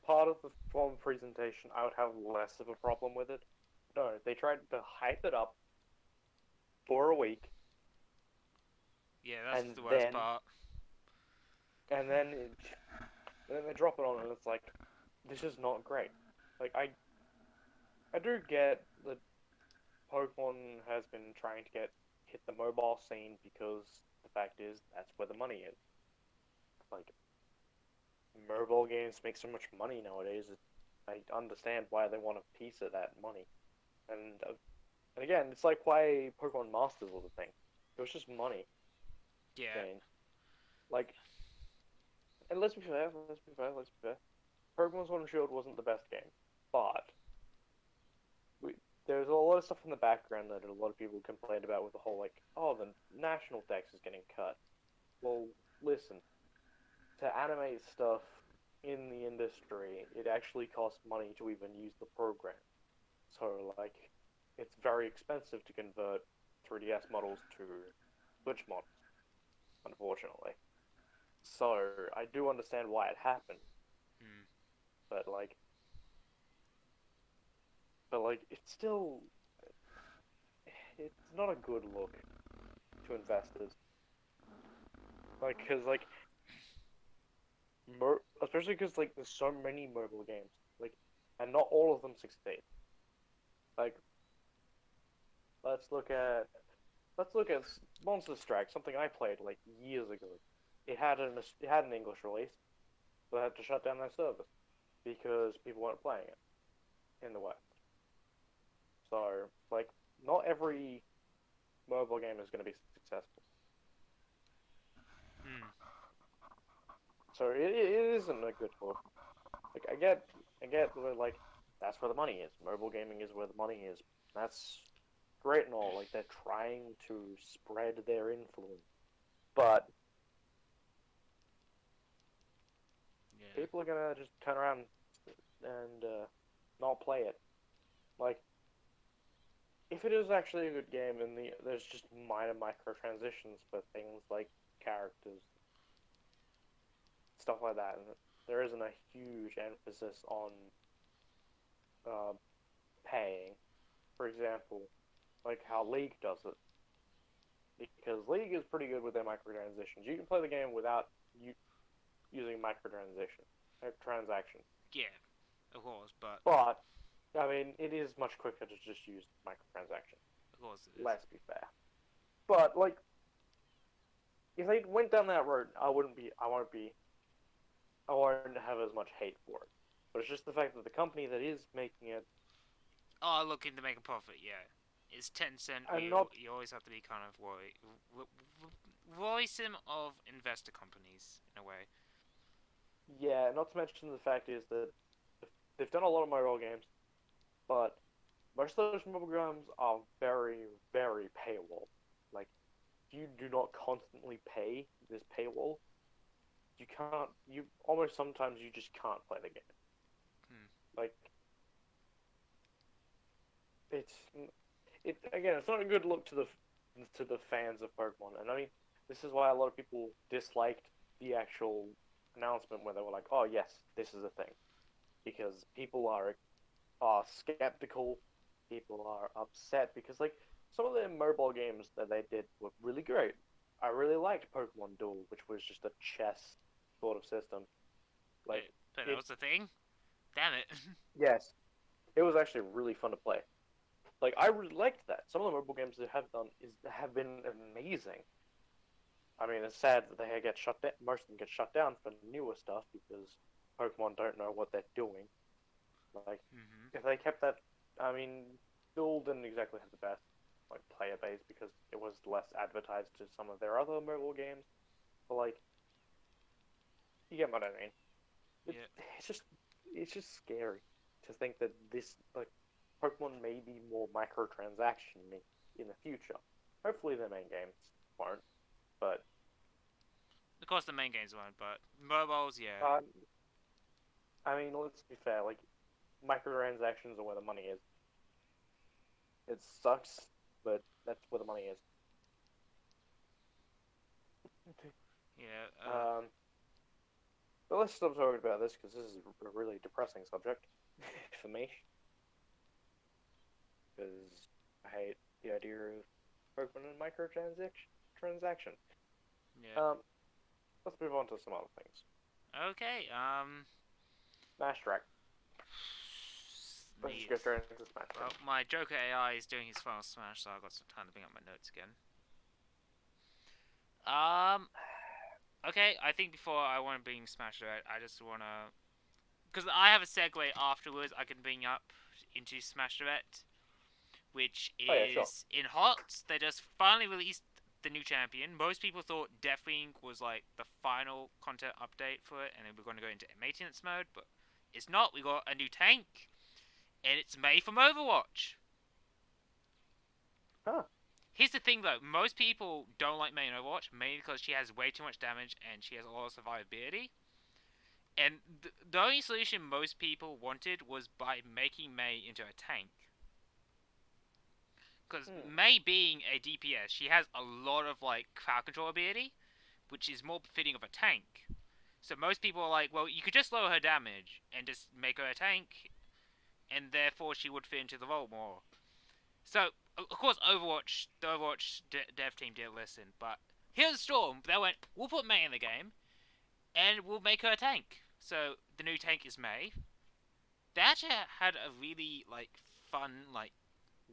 part of the form presentation, I would have less of a problem with it. No, they tried to hype it up for a week, Yeah, that's and the worst then part. and then it, and then they drop it on, and it's like, this is not great. Like I do get that Pokemon has been trying to hit the mobile scene because the fact is that's where the money is. Like mobile games make so much money nowadays. I understand why they want a piece of that money. And again, it's like why Pokemon Masters was a thing. It was just money Yeah. gained. Like, and let's be fair. Pokemon Sword and Shield wasn't the best game, but there's a lot of stuff in the background that a lot of people complained about with the whole like, oh, the national tax is getting cut. Well, listen, to animate stuff in the industry, it actually costs money to even use the program. So like, it's very expensive to convert 3DS models to Switch models, unfortunately. So I do understand why it happened, Hmm. but like, it's still it's not a good look to investors. Like, cause like, especially because like there's so many mobile games, like, and not all of them succeed. Like, let's look at let's look at Monster Strike, something I played like years ago. It had an English release, but they had to shut down their service because people weren't playing it in the West. So like, not every mobile game is going to be successful. Hmm. So it isn't a good look. Like I get where like that's where the money is. Mobile gaming is where the money is. That's great and all. Like they're trying to spread their influence, but Yeah. people are gonna just turn around and not play it. Like if it is actually a good game and there's just minor microtransitions for things like characters, stuff like that, and there isn't a huge emphasis on uh, paying. For example, like how League does it, because League is pretty good with their microtransitions. You can play the game without using microtransition transactions, Yeah. Of course, but but I mean it is much quicker to just use microtransactions. of course it is. Let's be fair. But like if they went down that road, I won't have as much hate for it. But it's just the fact that the company that is making it, Oh, looking to make a profit. Yeah. It's Tencent. and not You always have to be kind of worrisome of investor companies in a way. yeah, not to mention the fact is that they've done a lot of mobile games, but most of those mobile games are very, very paywall. Like, if you do not constantly pay this paywall, you can't. You almost sometimes you just can't play the game. Hmm. Like, it's it again. It's not a good look to the fans of Pokemon, and I mean, this is why a lot of people disliked the actual announcement where they were like, "Oh yes, this is a thing," because people are skeptical. People are upset because like some of the mobile games that they did were really great. I really liked Pokemon Duel, which was just a chess sort of system. Like But that it, was the thing. Damn it. yes, it was actually really fun to play. Like I really liked that. Some of the mobile games they have been amazing. I mean, it's sad that they get shut down. Most of them get shut down for newer stuff because Pokemon don't know what they're doing. Like, hmm if they kept that, I mean, Duel didn't exactly have the best like player base because it was less advertised to some of their other mobile games. But like, you get what I mean. It's Yeah. it's just it's just scary to think that this like Pokemon may be more microtransaction in the future. Hopefully, their main games won't, but Of course, the main games won't, but mobiles, yeah. uh, I mean, let's be fair. Like, microtransactions are where the money is. It sucks, but that's where the money is. Yeah. Um, but let's stop talking about this because this is a really depressing subject for me. Because I hate the idea of Pokemon and microtransaction. Yeah. Um, let's move on to some other things. Okay. Smash Track. Let's just Neat. go straight into Smash Well, Track. my Joker AI is doing his final smash, so I've got some time to bring up my notes again. Um. Okay. I think before I want to bring Smash Direct, I just wanna, because I have a segue afterwards. I can bring up into Smash Direct, which Oh yeah, sure. is in HOTS. They just finally released the new champion. Most people thought Deathwing was like the final content update for it, and then we're going to go into maintenance mode, but it's not. We got a new tank, and it's made from Overwatch. Huh. Here's the thing though, most people don't like Mei in Overwatch, mainly because she has way too much damage and she has a lot of survivability. And the only solution most people wanted was by making Mei into a tank. Because Hmm. Mei being a DPS, she has a lot of like crowd control ability, which is more befitting of a tank. So most people are like, well, you could just lower her damage and just make her a tank, and therefore she would fit into the role more. So, of course, the Overwatch dev team didn't listen, but here's Storm. They went, we'll put Mei in the game, and we'll make her a tank. So the new tank is Mei. They actually had a really fun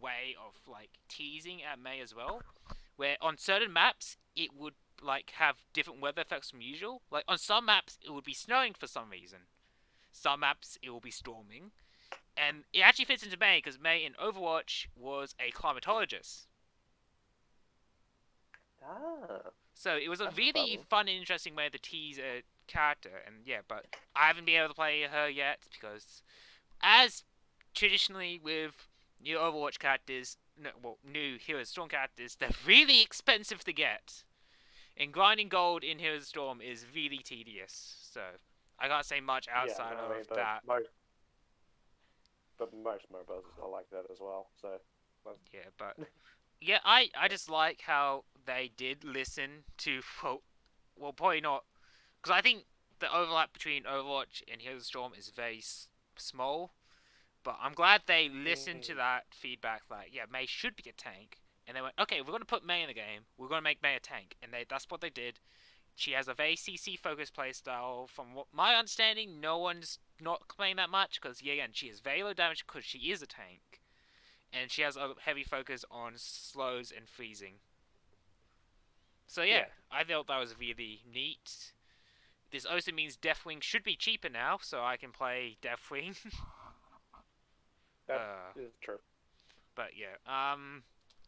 way of teasing at Mei as well, where on certain maps it would have different weather effects from usual. Like on some maps it would be snowing for some reason. Some maps it will be storming, and it actually fits into Mei because Mei in Overwatch was a climatologist. Ah, So it was a that's really clever. fun and interesting way to tease a character, and yeah, but I haven't been able to play her yet because, as traditionally with new Overwatch characters, no, well, new Heroes Storm characters, they're really expensive to get, and grinding gold in Heroes Storm is really tedious. So I can't say much Yeah, outside no, I of mean, that. but most MOBAs are like that as well. So, well, Yeah, but yeah, I just like how they did listen to well probably not because I think the overlap between Overwatch and Heroes of the Storm is very small. But I'm glad they listened to mm, that feedback. Like, yeah, Mei should be a tank, and they went, okay, we're gonna put Mei in the game. We're gonna make Mei a tank, and that's what they did. She has a very CC focused playstyle. From what my understanding, no one's not complaining that much because yeah, again, she is very low damage because she is a tank, and she has a heavy focus on slows and freezing. So yeah, yeah, I thought that was really neat. This also means Deathwing should be cheaper now, so I can play Deathwing. that uh, is true. but yeah,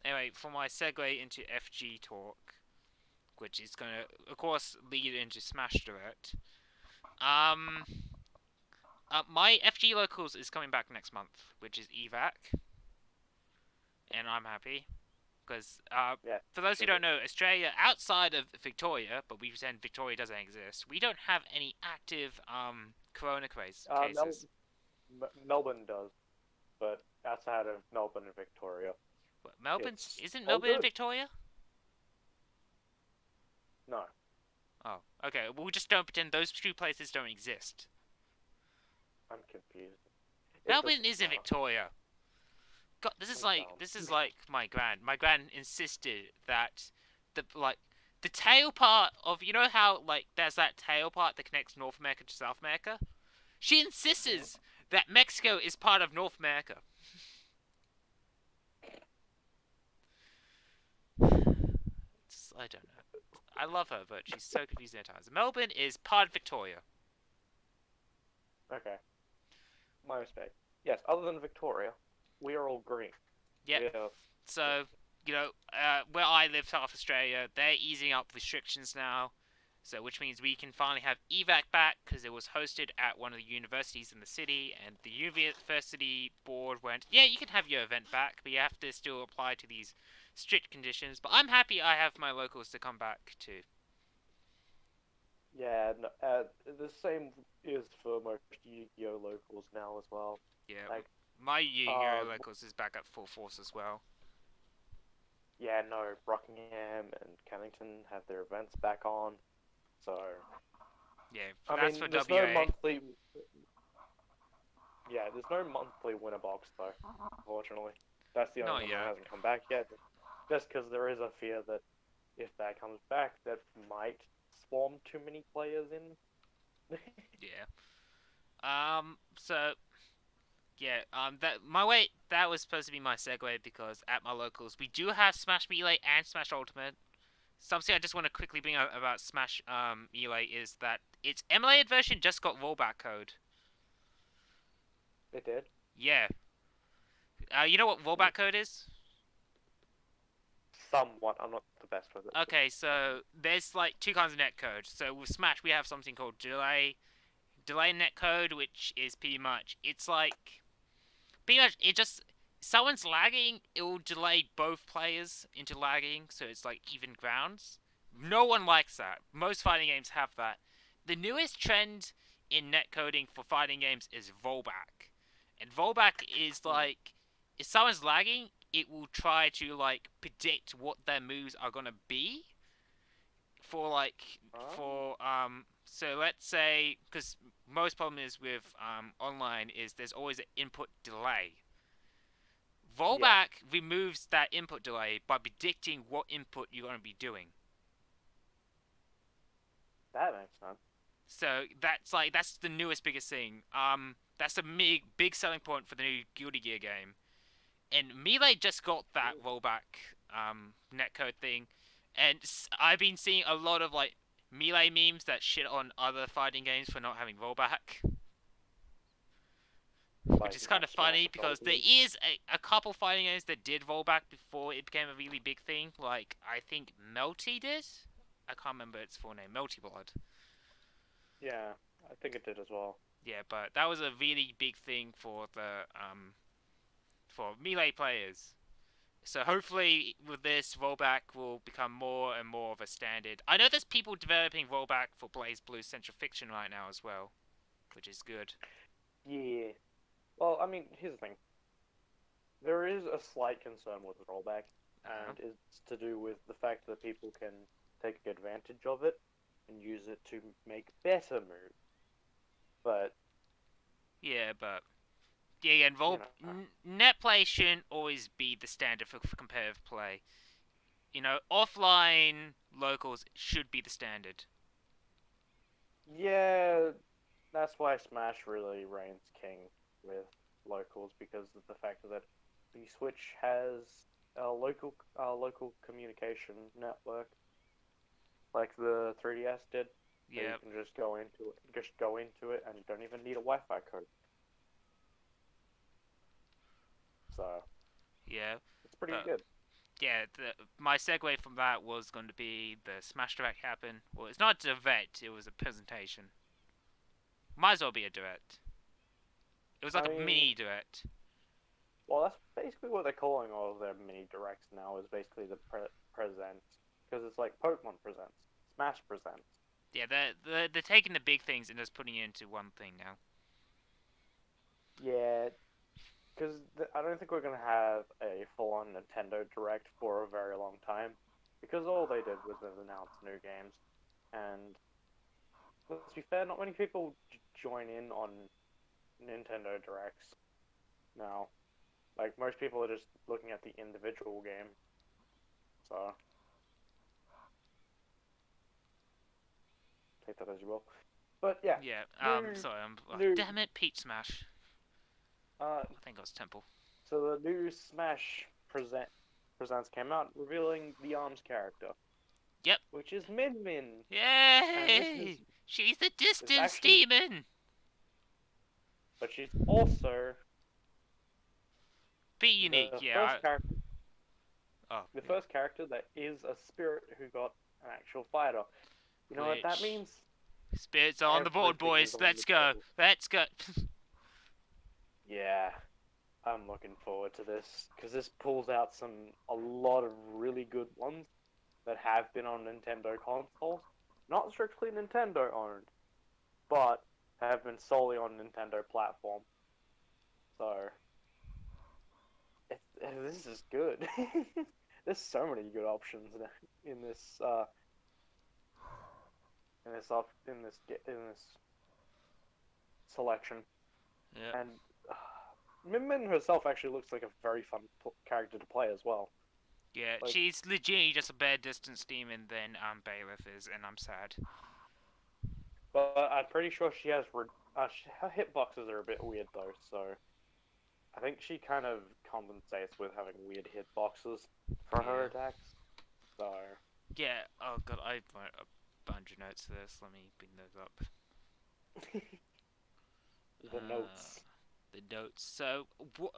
anyway, for my segue into FG talk, which is going to, of course, lead into Smash Direct. Um, my FG locals is coming back next month, which is evac, and I'm happy because Yeah, for you those who should be. don't know, Australia outside of Victoria, but we pretend Victoria doesn't exist. We don't have any active corona Mel- cases. Melbourne does, but outside of Melbourne and Victoria, What, Melbourne's it's isn't all Melbourne in good. Victoria? No, Oh, okay. Well, we just don't pretend those two places don't exist. I'm confused. It Melbourne doesn't is in matter. Victoria. God, I'm dumb. this is like my grand. My grand insisted that the tail part of how there's that tail part that connects North America to South America. She Mhm. insists that Mexico is part of North America. I don't know. I love her, but she's so confusing at times. Melbourne is part of Victoria. Okay, my mistake. Yes, other than Victoria, we are all green. Yep. We are. So, where I live, South Australia, they're easing up restrictions now. So, which means we can finally have evac back because it was hosted at one of the universities in the city, and the university board went, "Yeah, you can have your event back, but you have to still apply to these strict conditions." But I'm happy I have my locals to come back too. Yeah, no, the same is for most YuGiOh locals now as well. Yeah, Like, my YuGiOh uh, locals is back at full force as well. yeah, no, Rockingham and Cannington have their events back on. So, Yeah, I that's for mean, there's no WA. monthly. Yeah, there's no monthly winner box though. Unfortunately, that's the only Not one that yet. hasn't come back yet. Just because there is a fear that if that comes back, that might swarm too many players in. Yeah. So yeah, that was supposed to be my segue because at my locals we do have Smash Melee and Smash Ultimate. Something I just want to quickly bring up about Smash Melee is that its emulated version just got rollback code. It did. Yeah. You know what Hmm. rollback code is? Somewhat. I'm not the best with it. Okay, so there's two kinds of netcode. So with Smash we have something called delay netcode, which is pretty much it just someone's lagging, it will delay both players into lagging, so it's like even grounds. No one likes that. Most fighting games have that. The newest trend in netcoding for fighting games is rollback. And rollback is Mm. like, if someone's lagging, it will try to like predict what their moves are gonna be for like Oh, for so let's say, because most problem is with online is there's always an input delay. yeah, Rollback removes that input delay by predicting what input you're going to be doing. that makes sense. So that's the newest biggest thing. That's a big selling point for the new Guilty Gear game. And Melee just got that Ooh. rollback netcode thing, and I've been seeing a lot of like Melee memes that shit on other fighting games for not having rollback, which Like is kind of Smash funny because there Ultimate. is a couple fighting games that did rollback before it became a really big thing. Like I think Melty did. I can't remember its full name. Melty Blood. Yeah, I think it did as well. Yeah, but that was a really big thing for melee players. So hopefully with this, rollback will become more and more of a standard. I know there's people developing rollback for Blaze Blue Central Fiction right now as well, which is good. Yeah. Well, I mean, here's the thing. There is a slight concern with rollback, Uh, and it's to do with the fact that people can take advantage of it and use it to make better moves. But, yeah, but yeah, and you know, net play shouldn't always be the standard for competitive play. You know, offline locals should be the standard. yeah, that's why Smash really reigns king with locals because of the fact that the Switch has a local communication network like the 3DS did. So you Yeah, can just go into it, and you don't even need a Wi-Fi code. So yeah, it's pretty but good. yeah, my segue from that was going to be the Smash Direct happen. Well, it's not a direct; it was a presentation. Might as well be a direct. It was I like a mean, mini direct. well, that's basically what they're calling all of their mini directs now. Is basically the presents because it's like Pokemon presents, Smash presents. Yeah, they're taking the big things and just putting it into one thing now. Yeah, because I don't think we're gonna have a full-on Nintendo Direct for a very long time, because all they did was announce new games, and let's be fair, not many people join in on Nintendo Directs now. Like most people are just looking at the individual game, so take that as you will. But yeah, Yeah. new Sorry. new Damn it, Peach Smash. uh, I think it was Temple. so the new Smash presents came out revealing the Arms character, Yep. which is Min Min, and this is Yay! She's the it's distance actually, demon. but she's also Be unique. the Yeah. first character, Oh the yeah. first character that is a spirit who got an actual fighter. You know what that Which means? spirits are on the board, Everything is boys. on the Let's go. table. Let's go. Yeah, I'm looking forward to this because this pulls out a lot of really good ones that have been on Nintendo consoles, not strictly Nintendo owned, but have been solely on Nintendo platform. So this is good. There's so many good options in this in this selection, Yeah. and Min Min herself actually looks like a very fun character to play as well. Yeah. Like, She's legit just a better distance demon than Bailiff is, and I'm sad. but I'm pretty sure she has her hitboxes are a bit weird though, so I think she kind of compensates with having weird hitboxes for her Yeah. attacks. So Yeah. Oh god, I wrote a bunch of notes for this. Let me bring those up. the Uh, notes. the notes. So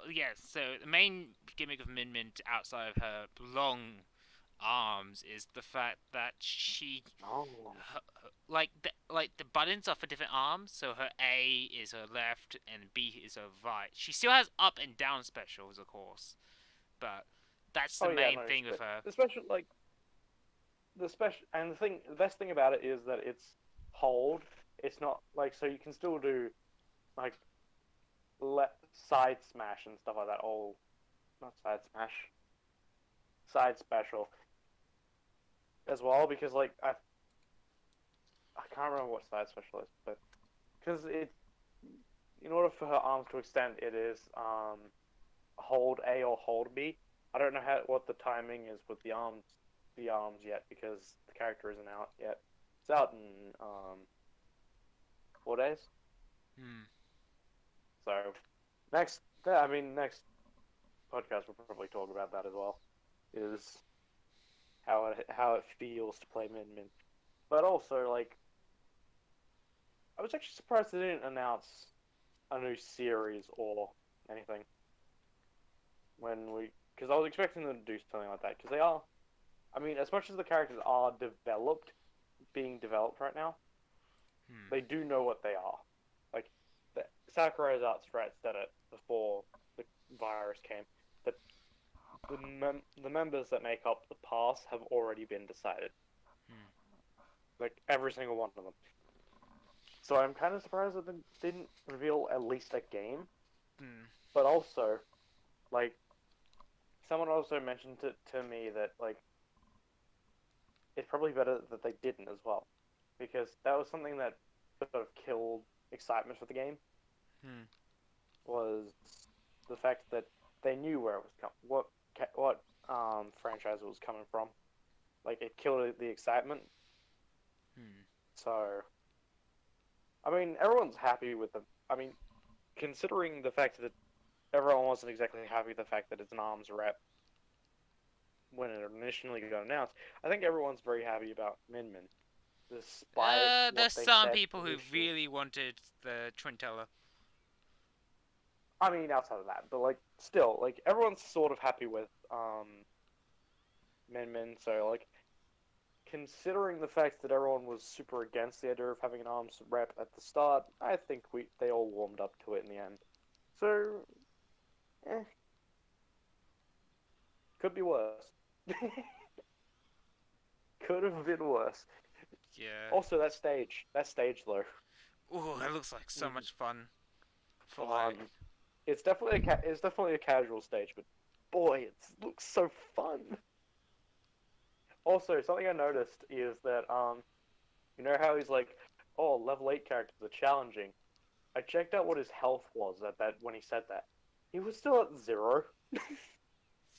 yeah. So the main gimmick of Min Min outside of her long arms is the fact that Oh. the buttons are for different arms. So her A is her left and B is her right. She still has up and down specials, of course, but that's the Oh yeah, main no, thing with her. the special like the special and the best thing about it is that it's hold. It's not like so you can still do like side smash and stuff like that. Oh, not side smash, side special as well because like I can't remember what side special is, but because it in order for her arms to extend, it is hold A or hold B. I don't know what the timing is with the arms yet because the character isn't out yet. It's out in 4 days. Hmm. So next podcast we'll probably talk about that as well. Is how it feels to play Min Min, but also like I was actually surprised they didn't announce a new series or anything when we because I was expecting them to do something like that because they are. I mean, as much as the characters are being developed right now, Hmm. they do know what they are. Like Sakurai's art strat said it before the virus came that the members that make up the pass have already been decided. Hmm. Like every single one of them. So I'm kind of surprised that they didn't reveal at least a game. Hmm. But also, like someone also mentioned to me that like it's probably better that they didn't as well, because that was something that sort of killed excitement for the game. Hmm. Was the fact that they knew where it was what franchise it was coming from. Like it killed the excitement. Hmm. So I mean, everyone's happy with the. I mean, considering the fact that everyone wasn't exactly happy with the fact that it's an arms rep when it initially got announced, I think everyone's very happy about Min Min, despite what There's they some said people who initially. really wanted the Twintella. I mean, outside of that, but like still, like everyone's sort of happy with Min Min. So like, considering the fact that everyone was super against the idea of having an arms rep at the start, I think they all warmed up to it in the end. So, eh, could be worse. Could have been worse. Yeah. Also, that stage though, Ooh, that looks like so mm, much fun. For fun. like, It's definitely a casual stage, but boy, it looks so fun. Also, something I noticed is that you know how he's like, oh, level 8 characters are challenging. I checked out what his health was at that when he said that. He was still at 0.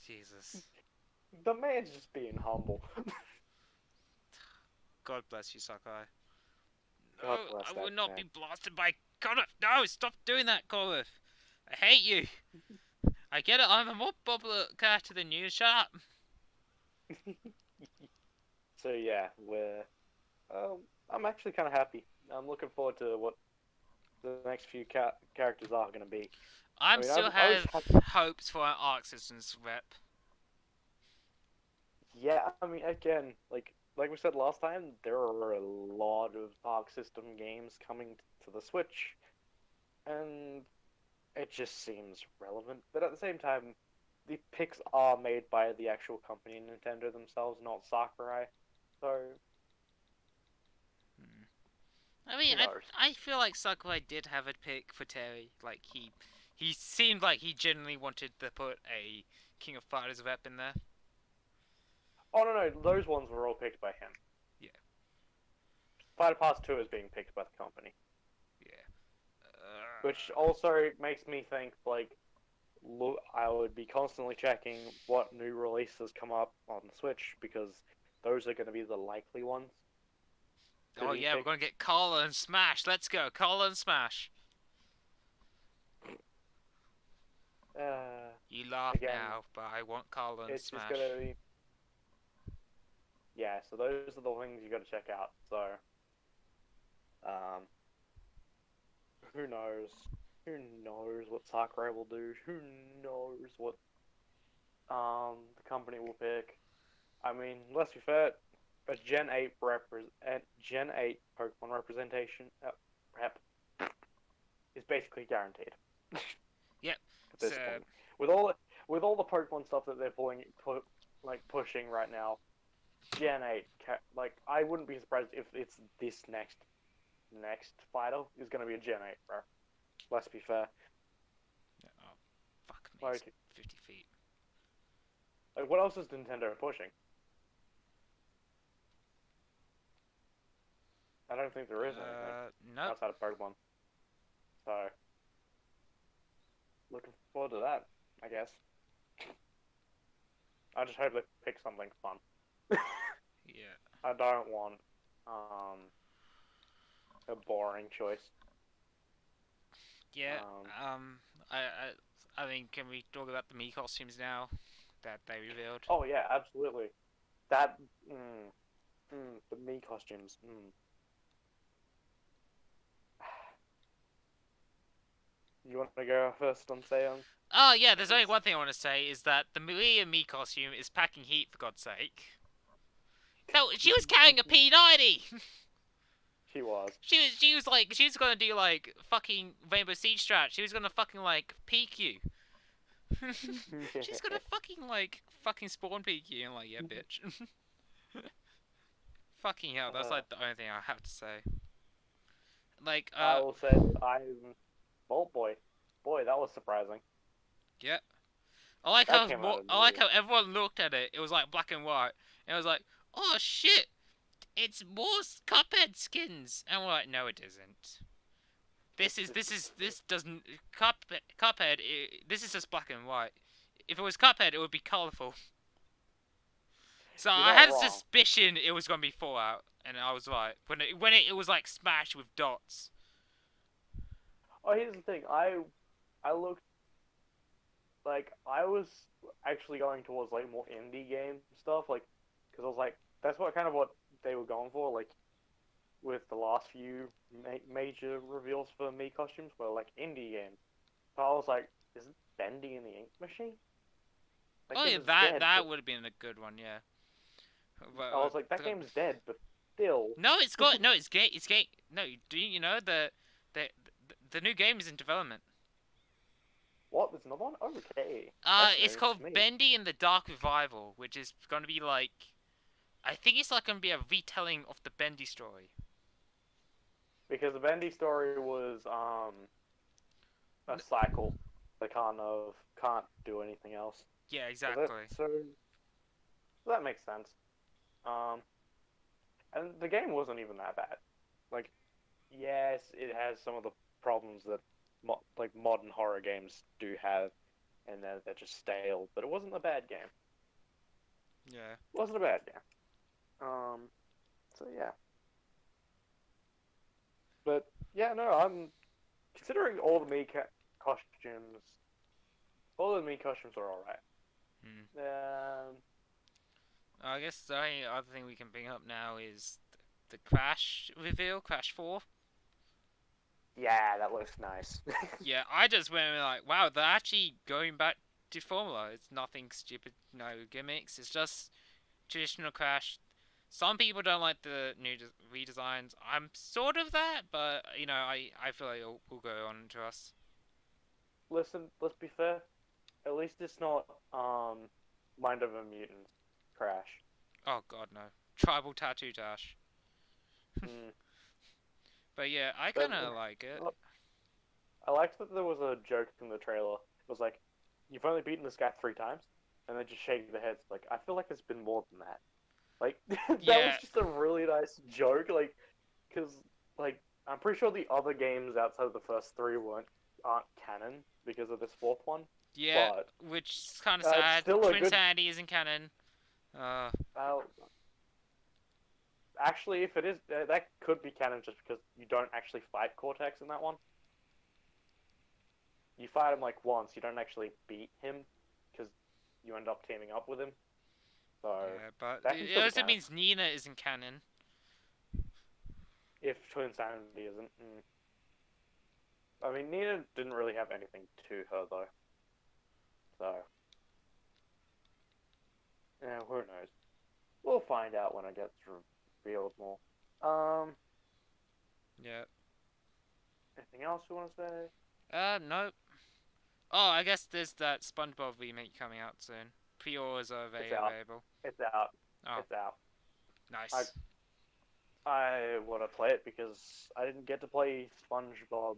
Jesus. The man's just being humble. God bless you, Sakai. God No, bless I that will not be man. blasted by Connor. No, stop doing that, Connor. I hate you. I get it. I'm a more popular character than you. Shut up. So yeah, I'm actually kind of happy. I'm looking forward to what the next few characters are going to be. I I'm mean, still I was have happy. hopes for an Arc Systems rep. Yeah, I mean, again, like we said last time, there are a lot of Arc System games coming to the Switch, and it just seems relevant. But at the same time, the picks are made by the actual company, Nintendo themselves, not Sakurai. So Hmm. I mean, who knows? I feel like Sakurai did have a pick for Terry. Like he seemed like he genuinely wanted to put a King of Fighters rep in there. Oh no, those ones were all picked by him. Yeah, Fighter Pass 2 is being picked by the company, yeah. which also makes me think like look, I would be constantly checking what new releases come up on the Switch because those are going to be the likely ones to Oh be yeah, we're picked. gonna get Carla and Smash. Let's go, Carla and Smash. Uh, You laugh Again, now, but I want Carla and it's just going to Smash. be yeah. So those are the things you got to check out. So um, who knows? Who knows what Sakurai will do? Who knows what the company will pick? I mean, let's be fair, a Gen 8 Pokemon representation rep is basically guaranteed Yep. at So this point. With all the Pokemon stuff that they're pushing right now, Gen 8, like I wouldn't be surprised if it's this next fighter is going to be a Gen 8 rep. Let's be fair. oh, fuck me. Like, It's 50 feet. like what else is Nintendo pushing? I don't think there is anything Nope. outside of Pokemon. So, looking forward to that, I guess. I just hope they pick something fun. Yeah. I don't want a boring choice. Yeah. I mean, can we talk about the Me costumes now that they revealed? Oh yeah, absolutely. That the me costumes. You want to go first on Seon? Oh yeah, there's only one thing I want to say is that the Maria Me costume is packing heat for God's sake. No, she was carrying a P90. She was. She was gonna do like fucking Rainbow Siege strat. She was gonna fucking like peek you. She's gonna fucking spawn peek you and like yeah bitch. Fucking hell, that's like the only thing I have to say. Like I will say oh boy, that was surprising. yeah. That came out of I like nowhere. how everyone looked at it. It was like black and white. And it was like, oh shit, it's more Cuphead skins. And we're like, no, it isn't. This doesn't Cuphead. This is just black and white. If it was Cuphead, it would be colorful. So You're I not had a wrong. suspicion it was gonna be Fallout, and I was right when it was like Smash with dots. Oh, here's the thing. I looked like I was actually going towards like more indie game stuff, like because I was like that's what they were going for, like with the last few major reveals for me costumes were like indie games. So I was like, is it Bendy in the Ink Machine? That Oh game yeah, is that dead, that but would have been a good one, yeah. I was like, that But game's dead, but still. no, it's got no, it's gay. It's gay. No, do you know the the new game is in development? What? There's another one? Okay, that's It's news called to me. Bendy and the Dark Revival, which is gonna be like, I think it's like gonna be a retelling of the Bendy story. Because the Bendy story was a cycle. They can't do anything else. Yeah, So that exactly. so that makes sense. Um, and the game wasn't even that bad. Like, yes, it has some of the problems that like modern horror games do have, and they're just stale. But it wasn't a bad game. Yeah. It wasn't a bad game. So yeah. But yeah, no, I'm considering all the costumes. All the me costumes are all right. Hmm. Um, I guess the only other thing we can bring up now is the Crash reveal, Crash 4. yeah, that looks nice. Yeah, I just went like, wow, they're actually going back to formula. It's nothing stupid, no gimmicks. It's just traditional Crash. Some people don't like the new redesigns. I'm sort of that, but you know, I feel like it'll go on to us. Listen, let's be fair. At least it's not Mind of a Mutant Crash. Oh god, no. Tribal Tattoo Dash. Mm. But yeah, I But kind of like it. I liked that there was a joke in the trailer. It was like, "You've only beaten this guy 3 times," and they just shake their heads. Like, I feel like it's been more than that. Like, that was Yeah, just a really nice joke. Like, because like I'm pretty sure the other games outside of the first 3 aren't canon because of this fourth one. yeah, But which is kind of it's sad. still a Twin good. Sanity isn't canon. Uh, Uh, Actually, if it is, that could be canon just because you don't actually fight Cortex in that one. You fight him like once, you don't actually beat him because you end up teaming up with him. So yeah, but that can it still be also canon means Nina isn't canon. if Twin Sanity isn't. I mean, Nina didn't really have anything to her though, so yeah, who knows? we'll find out when it gets revealed more. Um, Yeah. anything else you want to say? No. Oh, I guess there's that SpongeBob remake coming out soon. Pre-orders are It's out. available. It's out. Oh, It's out. I nice. I want to play it because I didn't get to play SpongeBob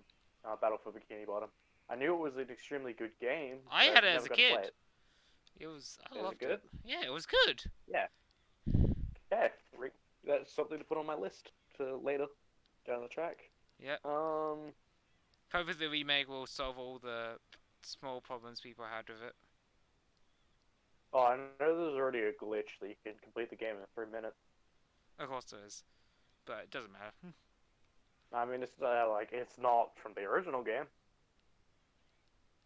Battle for Bikini Bottom. I knew it was an extremely good game, I but had it I as never a got to play kid. it. It was. I Is it loved good? it. Yeah, it was good. Yeah. Yeah. That's something to put on my list to later down the track. Yeah. Um. Hopefully the remake will solve all the small problems people had with it. Oh, I know there's already a glitch that you can complete the game in 3 minutes. Of course there is, but it doesn't matter. I mean, it's like it's not from the original game,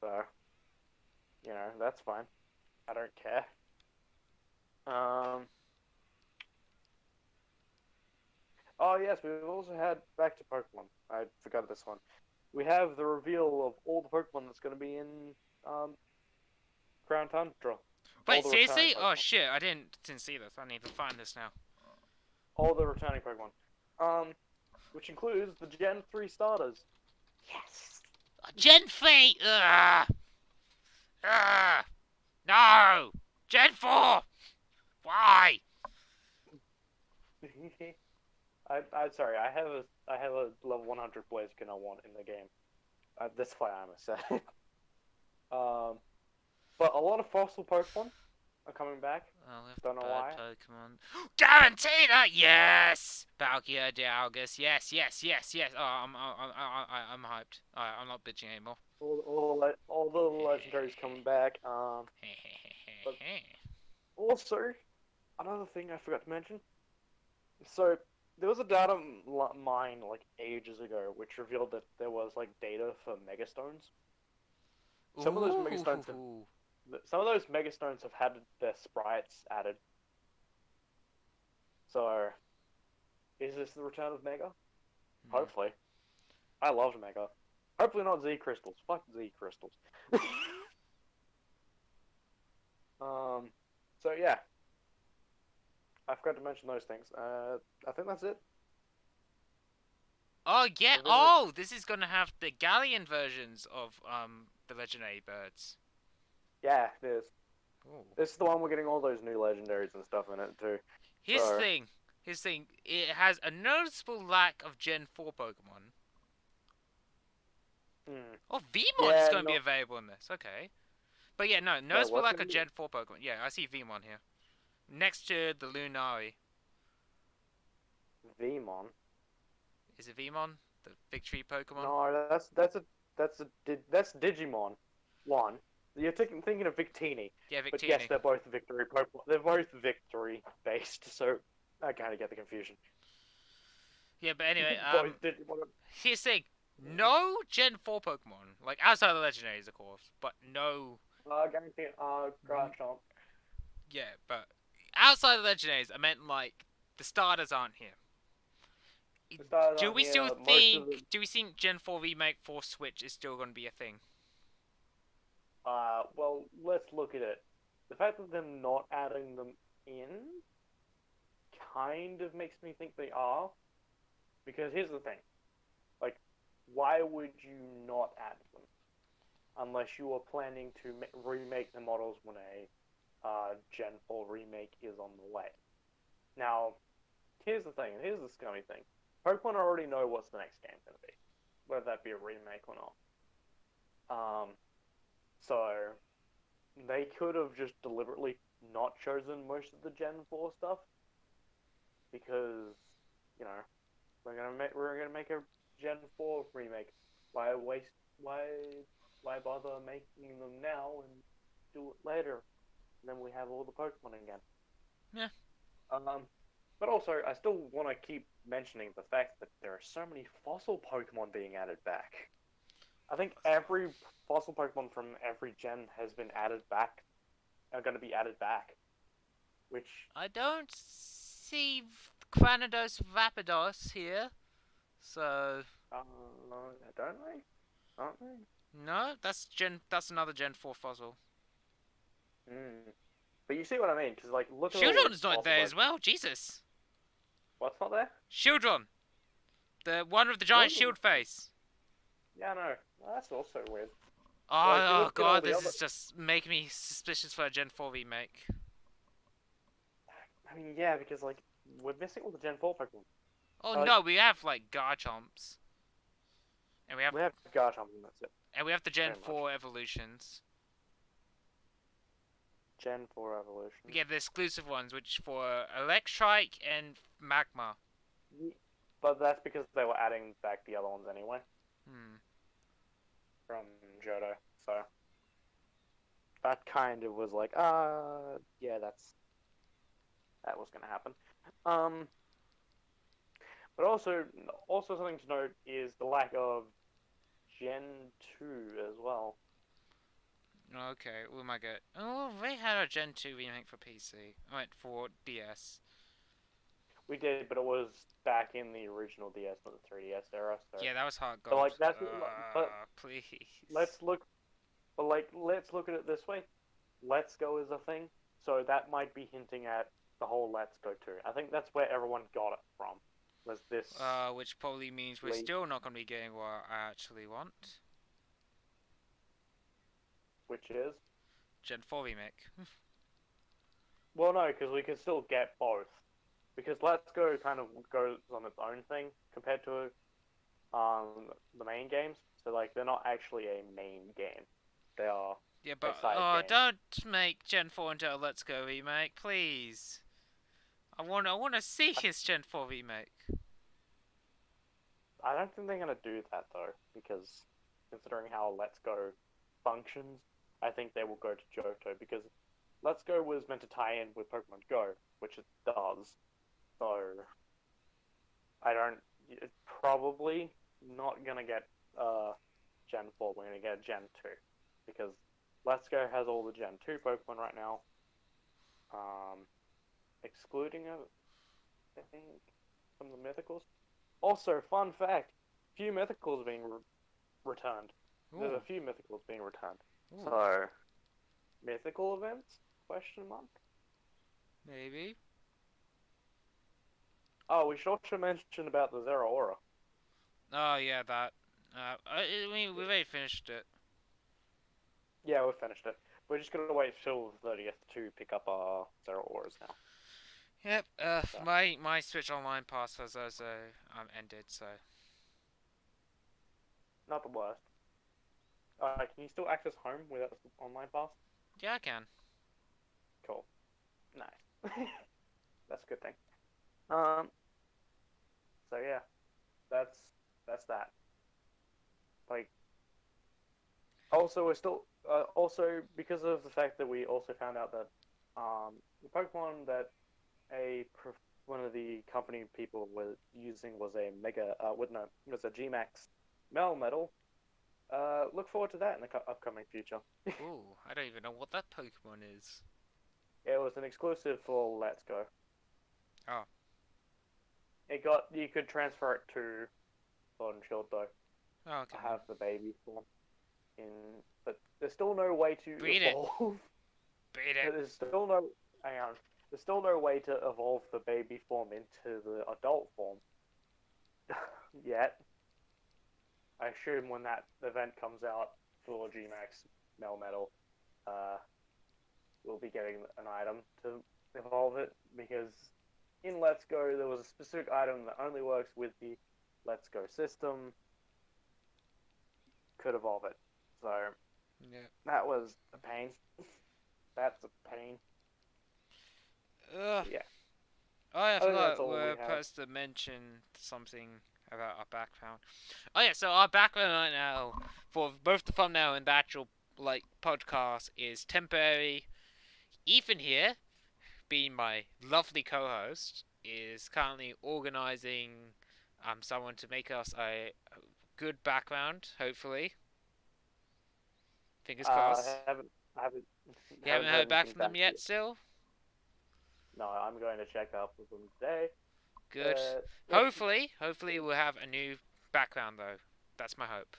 so that's fine. I don't care. Um. Oh yes, we've also had back to Pokemon. I forgot this one. We have the reveal of all the Pokemon that's going to be in um, Crown Tundra. All Wait, the returning seriously? Oh Pokemon. shit! I didn't see this. I need to find this now. All the returning Pokemon. Which includes the Gen 3 starters. Yes! Gen 3! Ugh! Ugh! No! Gen 4! Why? I'm sorry. I have a level 100 Blaziken I want in the game. That's why I'm upset. um, but a lot of fossil Pokemon are coming back. Oh, we have Don't the know bird why. Pokemon. Garantina! Yes! Palkia, Dialgus. Yes, yes, yes, yes. Oh, I'm hyped. Alright, I'm not bitching anymore. All the legendaries coming back. But also another thing I forgot to mention. So there was a data mine like ages ago, which revealed that there was like data for Megastones. Some of those Megastones have Ooh. some of those Megastones have had their sprites added. So is this the return of Mega? Hopefully. I loved Mega. Hopefully not Z crystals. Fuck Z crystals. So yeah, I forgot to mention those things. I think that's it. Oh yeah. I think that's, Oh, this is gonna have the Galleon versions of the legendary birds. yeah, it is. Ooh. This is the one we're getting all those new legendaries and stuff in it too. Here's the thing. Here's the thing. It has a noticeable lack of Gen 4 Pokemon. Oh, Veemon's Yeah, going to be no. available in this. Okay. But yeah, no. Wait, Noticeable what's lack gonna of be? Gen 4 Pokemon. Yeah, I see Veemon here. Next to the Lunari. Vmon? Is it Veemon? The Victory Pokemon? No, that's Digimon. One. You're thinking of Victini. Yeah, But yes, Victini. they're both victory Pokemon. They're both victory based, so I kind of get the confusion. Yeah, but anyway, Both Digimon. here's the thing. No Gen 4 Pokemon. Like, outside of the Legendaries, of course. But no... Guarantee. Garchomp. Yeah, but... Outside of the Legendaries, I meant, like, the starters aren't here. The stars Do aren't we here. still Most of think... them. Do we think Gen 4 Remake for Switch is still going to be a thing? Well, let's look at it. The fact that they're not adding them in kind of makes me think they are. Because here's the thing. Like, why would you not add them? Unless you are planning to remake the models when a Gen 4 remake is on the way. Now, here's the thing, and here's the scummy thing. Pokemon already know what's the next game going to be, whether that be a remake or not. So they could have just deliberately not chosen most of the Gen 4 stuff because you know we're gonna make a Gen 4 remake. Why waste? Why bother making them now and do it later? And then we have all the Pokemon again. Yeah. But also, I still want to keep mentioning the fact that there are so many fossil Pokemon being added back. I think every fossil Pokemon from every gen has been added back, are going to be added back. Which... I don't see Cranidos Rapidos here. So... don't they? Aren't they? No, that's another Gen 4 fossil. Hmm. But you see what I mean? Because like, look at all the Shieldron's not there as possibilities. well. Jesus. What's not there? Shieldron, the one with the giant What? shield face. Yeah, no. That's also weird. Like, you Oh, look at all god, the this other. is just making me suspicious for a Gen 4 remake. I mean, yeah, because like we're missing all the Gen 4 Pokemon. Oh Like, no, we have like Garchomps, and we have Garchomp and that's it, we have the Gen pretty much. 4 evolutions. Gen 4 evolution. Yeah, the exclusive ones, which for Electrike and Magma. But that's because they were adding back the other ones anyway Hmm. from Johto. So that kind of was like, yeah, that was gonna happen. But also something to note is the lack of Gen 2 as well. Okay, we might get. Oh, they had a Gen 2 remake for PC. Right, for DS. We did, but it was back in the original DS, not the 3DS era. So, Yeah, that was hard but gold. like that's but Please. let's look, let's look at it this way. Let's Go is a thing, so that might be hinting at the whole Let's Go too. I think that's where everyone got it from. Was this? Which probably means we're leak, still not going to be getting what I actually want. which is Gen 4 remake. well, no, because we can still get both. Because Let's Go kind of goes on its own thing compared to the main games. So like they're not actually a main game. They are Yeah, a but side game. don't make Gen 4 into a Let's Go remake, please. I want to see his Gen 4 remake. I don't think they're gonna do that though, because considering how Let's Go functions, I think they will go to Johto because Let's Go was meant to tie in with Pokemon Go, which it does. So I don't. It's probably not gonna get Gen 4. We're gonna get Gen 2 because Let's Go has all the Gen 2 Pokemon right now, excluding I think some of the Mythicals. Also, fun fact: few Mythicals being returned. There's a few Mythicals being returned. Ooh. So, mythical events? Question mark. Maybe. Oh, we should also mention about the Zeraora. Oh yeah, that. I mean, we've already finished it. Yeah, we finished it. We're just gonna wait till the 30th to pick up our Zeraoras now. Yep. So. My Switch Online pass has also ended, so. Not the worst. Can you still access home without the online pass? Yeah, I can. Cool. Nice. That's a good thing. So yeah, that's that. Like, also we're still also because of the fact that we also found out that the Pokemon that one of the company people were using was a Mega was a Gmax Melmetal. Look forward to that in the upcoming future. Ooh, I don't even know what that Pokemon is. It was an exclusive for Let's Go. Oh. You could transfer it to Sword and Shield though. Oh, okay. To have the baby form but there's still no way to Beat evolve. Beat it. There's still no hang on. There's still no way to evolve the baby form into the adult form yet. I assume when that event comes out for Gmax Melmetal, we'll be getting an item to evolve it because in Let's Go there was a specific item that only works with the Let's Go system. Could evolve it. So yeah, that was a pain. That's a pain. Ugh. Yeah. Oh, yeah, I forgot we're supposed to mention something about our background. Oh yeah, so our background right now for both the thumbnail and the actual podcast is temporary. Ethan here, being my lovely co-host, is currently organizing someone to make us a good background. Hopefully, fingers crossed. I haven't. You haven't heard back anything from them yet, still? No, I'm going to check up with them today. Good. Hopefully we'll have a new background though. That's my hope.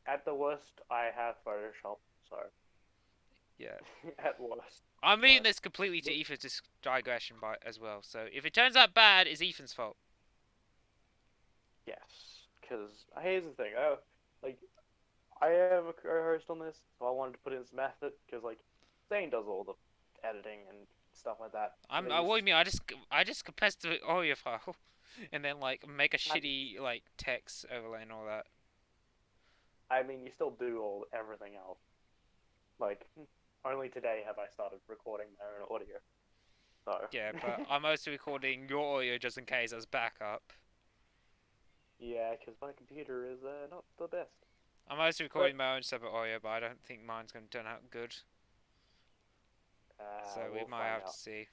At the worst, I have Photoshop, so Yeah. at worst. I'm leaving But this completely to Ethan's digression as well. So if it turns out bad, it's Ethan's fault. yes, because here's the thing. Like I am a co-host on this, so I wanted to put in some effort because like Zane does all the editing and stuff like that for What do these. you mean? I just compressed the audio file, and then like make a I, shitty like text overlay and all that. I mean, you still do everything else. Like only today have I started recording my own audio. Yeah, So but I'm mostly recording your audio just in case as backup. yeah, because my computer is not the best. I'm mostly But recording my own separate audio, but I don't think mine's going to turn out good. So we we'll might find have to out. see.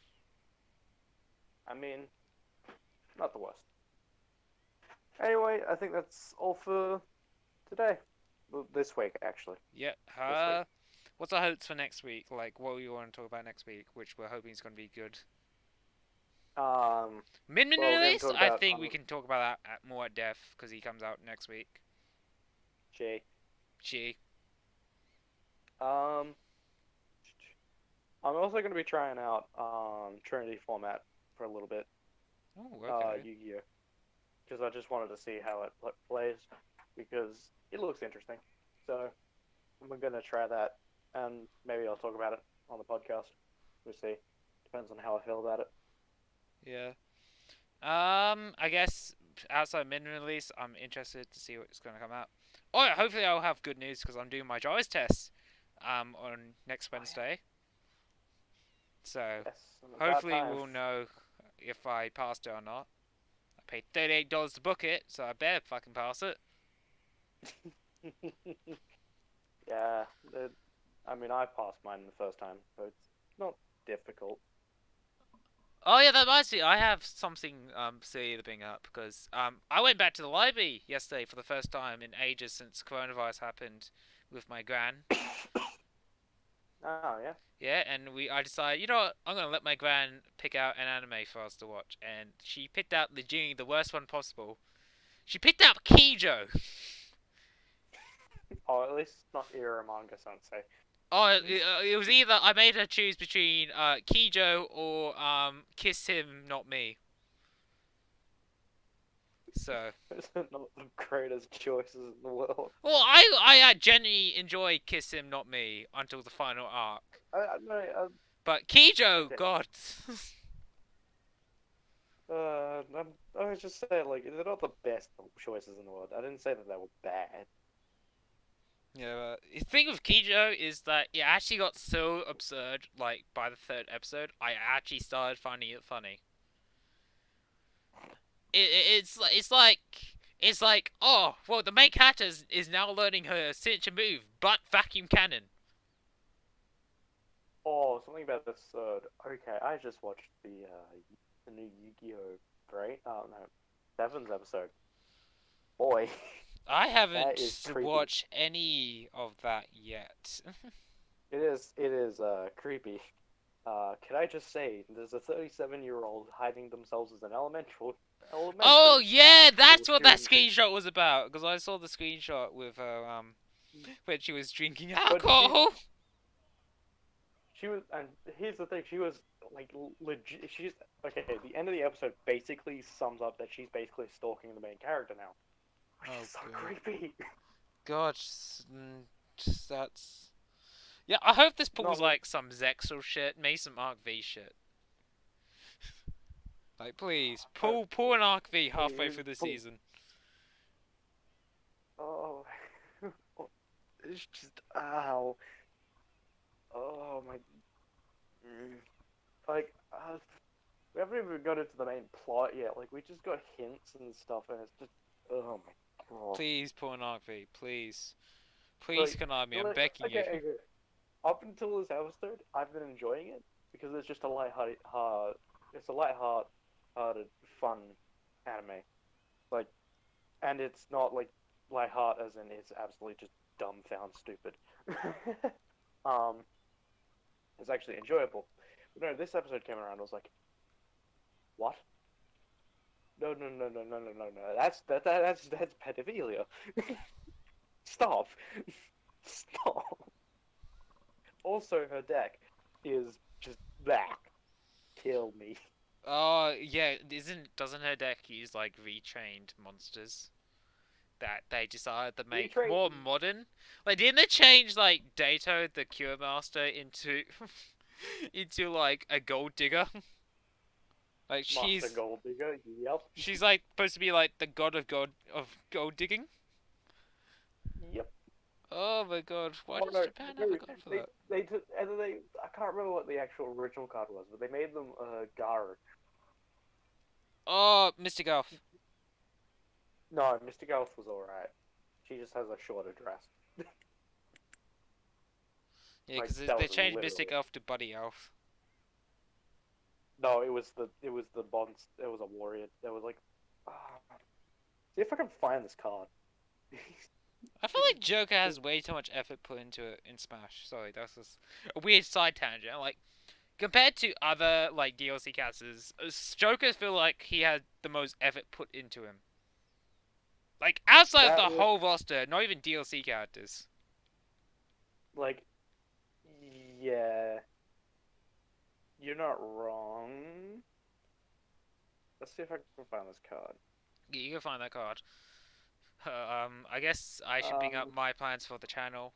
I mean, not the worst. Anyway, I think that's all for today. Well, this week, actually. Yeah. This week. What's our hopes for next week? Like, what we want to talk about next week, which we're hoping is going to be good. Um, Min well, we're going to release? talk I about think we can talk about that more at depth because he comes out next week. Jay. Gee. Um, I'm also going to be trying out Trinity format for a little bit. Oh, okay. YuGiOh, because I just wanted to see how it plays because it looks interesting. So I'm going to try that, and maybe I'll talk about it on the podcast. We'll see. Depends on how I feel about it. Yeah. I guess outside min release, I'm interested to see what's going to come out. Oh, yeah, hopefully I'll have good news because I'm doing my JAWS test on next Oh, yeah. Wednesday. So Yes, about hopefully time. we'll know if I passed it or not. I paid $38 to book it, so I better fucking pass it. Yeah, I mean, I passed mine the first time, so it's not difficult. Oh yeah, that reminds me. I have something silly to bring up because I went back to the library yesterday for the first time in ages since coronavirus happened with my gran. Oh, yeah. Yeah, and I decided, you know what, I'm gonna let my gran pick out an anime for us to watch, and she picked out the worst one possible. She picked out Kijo. Oh, at least it's not Manga Sensei. Oh, it was either I made her choose between Kijo or Kiss Him Not Me. So, It's not the greatest choices in the world. well, I genuinely enjoy Kiss Him Not Me until the final arc. No, But Kijo, okay. God. I was just saying, like, they're not the best choices in the world. I didn't say that they were bad. Yeah, the thing with Kijo is that it actually got so absurd, like, by the third episode, I actually started finding it funny. It's like, oh, well, the main character is now learning her signature move, but vacuum cannon. Oh, something about the third. Okay, I just watched the new Yu-Gi-Oh! Great. Oh no, Seven's episode. Boy, I that is haven't creepy. watched any of that yet. It is creepy. Can I just say, there's a 37-year-old hiding themselves as an Oh elementary yeah, school that's what that student. screenshot was about. Because I saw the screenshot with her when she was drinking But she alcohol. she was, and here's the thing, she was like legit. She's okay. The end of the episode basically sums up that she's basically stalking the main character now, which Oh is so god, creepy. God, that's yeah. I hope this pulls Not like some Zexal shit, maybe some Arc V shit. Like please, pull an Arc V halfway please, through the season. oh, it's just ow. Oh my, like we haven't even got into the main plot yet. Like we just got hints and stuff, and it's just oh my god. Please pull an Arc V, please, please Like, Konami, I'm like begging you. okay, up until this episode, I've been enjoying it because it's just a it's a light-hearted, fun anime. Like, and it's not like light-heart as in it's absolutely just dumbfound stupid. um, it's actually enjoyable. But no, this episode came around. I was like, what? No, no, no, no, no, no, no, no. That's pedophilia. Stop. Stop. Also, her deck is just that. Kill me. Oh yeah, doesn't her deck use like retrained monsters that they decided to make Retrain. more modern? Like, didn't they change like Dato the Cure Master into into like a gold digger? Like Master Gold Digger. Yep. she's like supposed to be like the god of gold digging. Yep. Oh my god, why Oh does no, Japan have no, a god for that? they took, and then they, I can't remember what the actual original card was, but they made them Garu. Oh, Mystic Elf. No, Mystic Elf was alright. She just has a shorter dress. Yeah, Like because that they was changed literally Mystic it. Elf to Buddy Elf. No, it was the bonds. It was a warrior. It was like, ah, see if I can find this card. I feel like Joker has way too much effort put into it in Smash. Sorry, that's just a weird side tangent. Like, compared to other like DLC casters, Joker feel like he had the most effort put into him. Like outside of That the was whole roster, not even DLC characters. like, yeah, you're not wrong. Let's see if I can find this card. Yeah, you can find that card. I guess I should bring up Um, my plans for the channel.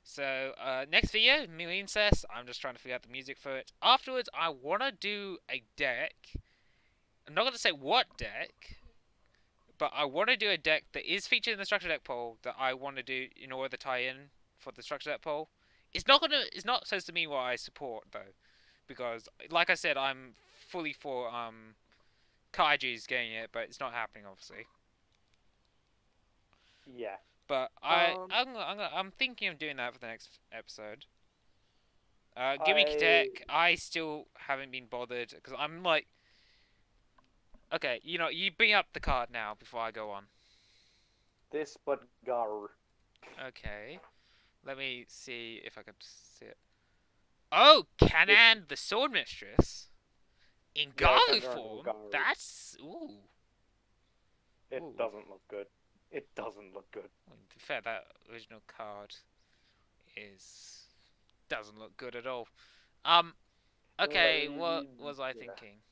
So, next video, Me and StampE. I'm just trying to figure out the music for it. Afterwards, I wanna do a deck. I'm not gonna say what deck, but I want to do a deck that is featured in the structure deck poll that I want to do in order to tie in for the structure deck poll. It's not supposed to mean what I support though, because like I said, I'm fully for Kaiju's getting it, but it's not happening obviously. yeah. But Um, I'm thinking of doing that for the next episode. Gimmick I deck, I still haven't been bothered because I'm like, okay, you bring up the card now before I go on. this but Garu. Okay. Let me see if I can see it. Oh, It Kanan the Sword Mistress in yeah, it Garu can turn into a form. Garu. That's ooh, It ooh. doesn't look good. It doesn't look good. To be fair, that original card is doesn't look good at all. Um. Okay, what was I Yeah. thinking?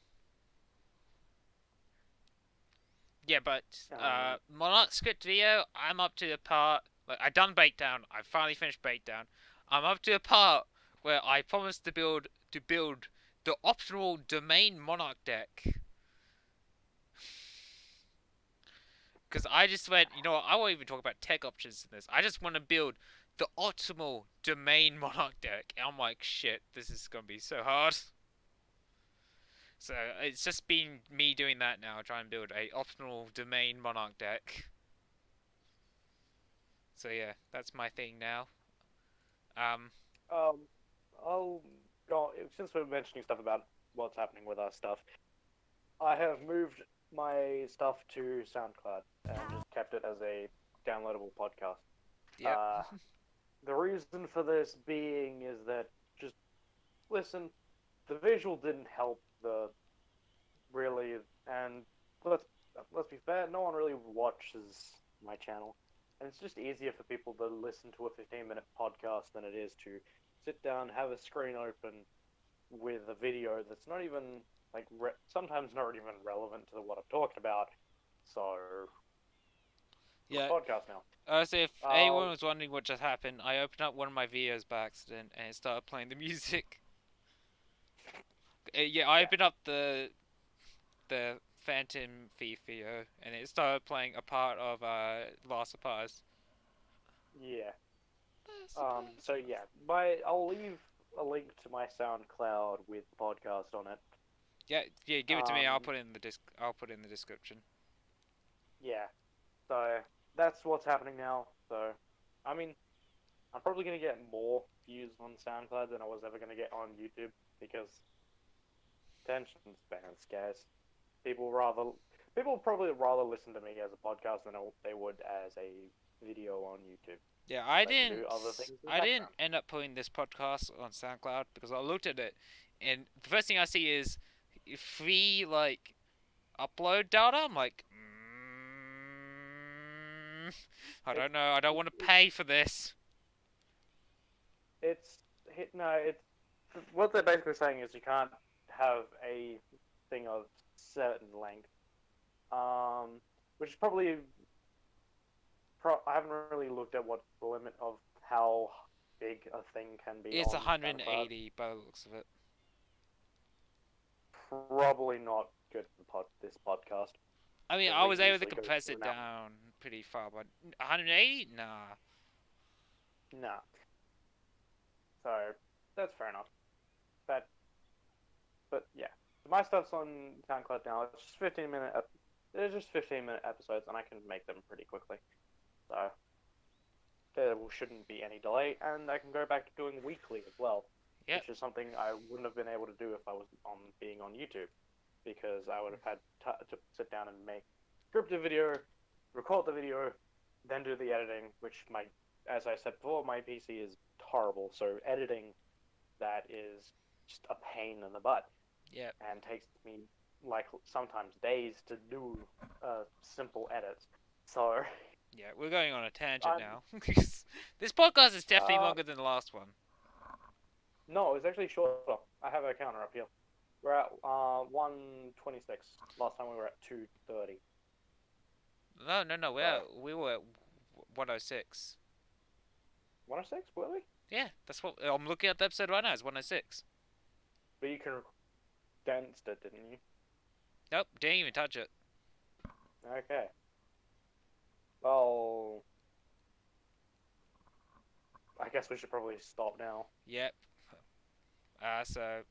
Yeah, but Um, Monarch script video. I'm up to the part. Like I done Breakdown. I finally finished Breakdown. I'm up to a part where I promised to build the optimal domain Monarch deck. Because I just went, you know what, I won't even talk about tech options in this. I just want to build the optimal domain Monarch deck. And I'm like, shit, this is going to be so hard. So it's just been me doing that now, trying to build a optimal domain Monarch deck. So yeah, that's my thing now. Um, um, I'll go since we're mentioning stuff about what's happening with our stuff. I have moved my stuff to SoundCloud and just kept it as a downloadable podcast. yep. Uh, the reason for this being is that just listen, the visual didn't help the really, and let's let's be fair, no one really watches my channel, and it's just easier for people to listen to a 15-minute podcast than it is to sit down, have a screen open with a video that's not even like sometimes not even relevant to what I'm talking about. So, do a Yeah. podcast now. So if anyone was wondering what just happened, I opened up one of my videos by accident and it started playing the music. Yeah, I Yeah, opened up the Phantom Thief video, and it started playing a part of Last of Us. yeah. So yeah, I'll leave a link to my SoundCloud with the podcast on it. Yeah, yeah, give it to me. Um, I'll put it in the description. yeah. So that's what's happening now. So, I mean, I'm probably gonna get more views on SoundCloud than I was ever gonna get on YouTube because attention spans, guys. People probably rather listen to me as a podcast than they would as a video on YouTube. Yeah, They can do other things in the I didn't background. end up putting this podcast on SoundCloud because I looked at it, and the first thing I see is free like upload data. I'm like, I It, don't know. I don't it, want to pay for this. it's no, it's what they're basically saying is you can't have a thing of certain length. Which is probably I haven't really looked at what the limit of how big a thing can be It's on SoundCloud. 180 by the looks of it. Probably not good for this podcast I mean, because I we was able to usually go compress through it an hour. down pretty far, but 180? Nah. Nah, so that's fair enough. But yeah, my stuff's on SoundCloud now. It's just 15-minute. They're just 15-minute episodes, and I can make them pretty quickly. So there shouldn't be any delay, and I can go back to doing weekly as well, Yep. which is something I wouldn't have been able to do if I was being on YouTube, because I would have had to sit down and script a video, record the video, then do the editing, which as I said before, my PC is horrible, so editing that is just a pain in the butt, Yep. and takes me like sometimes days to do simple edits. So Yeah, we're going on a tangent I'm now. This podcast is definitely uh, longer than the last one. no, it's actually shorter. I have a counter up here. We're at 126. Last time we were at 230. No, no, no. So We were at 106. 106, were we? Yeah, that's what I'm looking at the episode right now. It's 106. But you condensed it, didn't you? Nope, didn't even touch it. Okay. Well, I guess we should probably stop now. Yep. So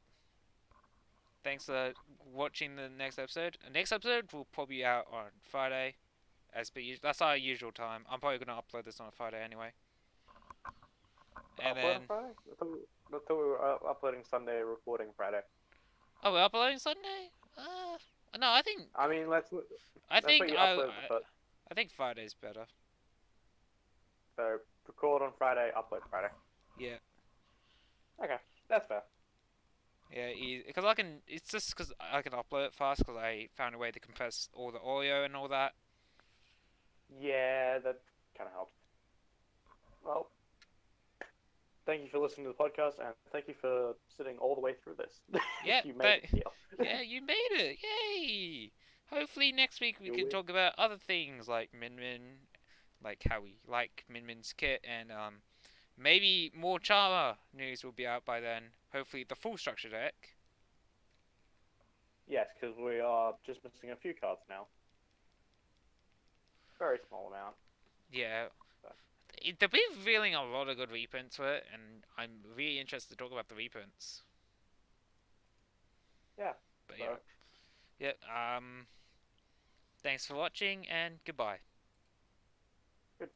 thanks for watching the next episode. The next episode will probably be out on Friday, as per usual. That's our usual time. I'm probably gonna upload this on a Friday anyway. And Upload on then, Friday? I thought we were uploading Sunday, recording Friday. oh, we're uploading Sunday. No, I mean, I let's think make you I, upload the first. I think Friday's better. So record on Friday, upload Friday. Yeah. Okay, that's fair. Yeah, because I can. It's just because I can upload it fast because I found a way to compress all the audio and all that. Yeah, that kind of helps. Well, thank you for listening to the podcast, and thank you for sitting all the way through this. Yep, You made it here. yeah, you made it! Yay! Hopefully next week we You can win. talk about other things like Min Min, like how we like Min Min's kit, and maybe more Charmer news will be out by then. Hopefully the full structure deck. Yes, because we are just missing a few cards now. Very small amount. Yeah, But they've been revealing a lot of good reprints for it, and I'm really interested to talk about the reprints. yeah, But so yeah, thanks for watching and goodbye. goodbye.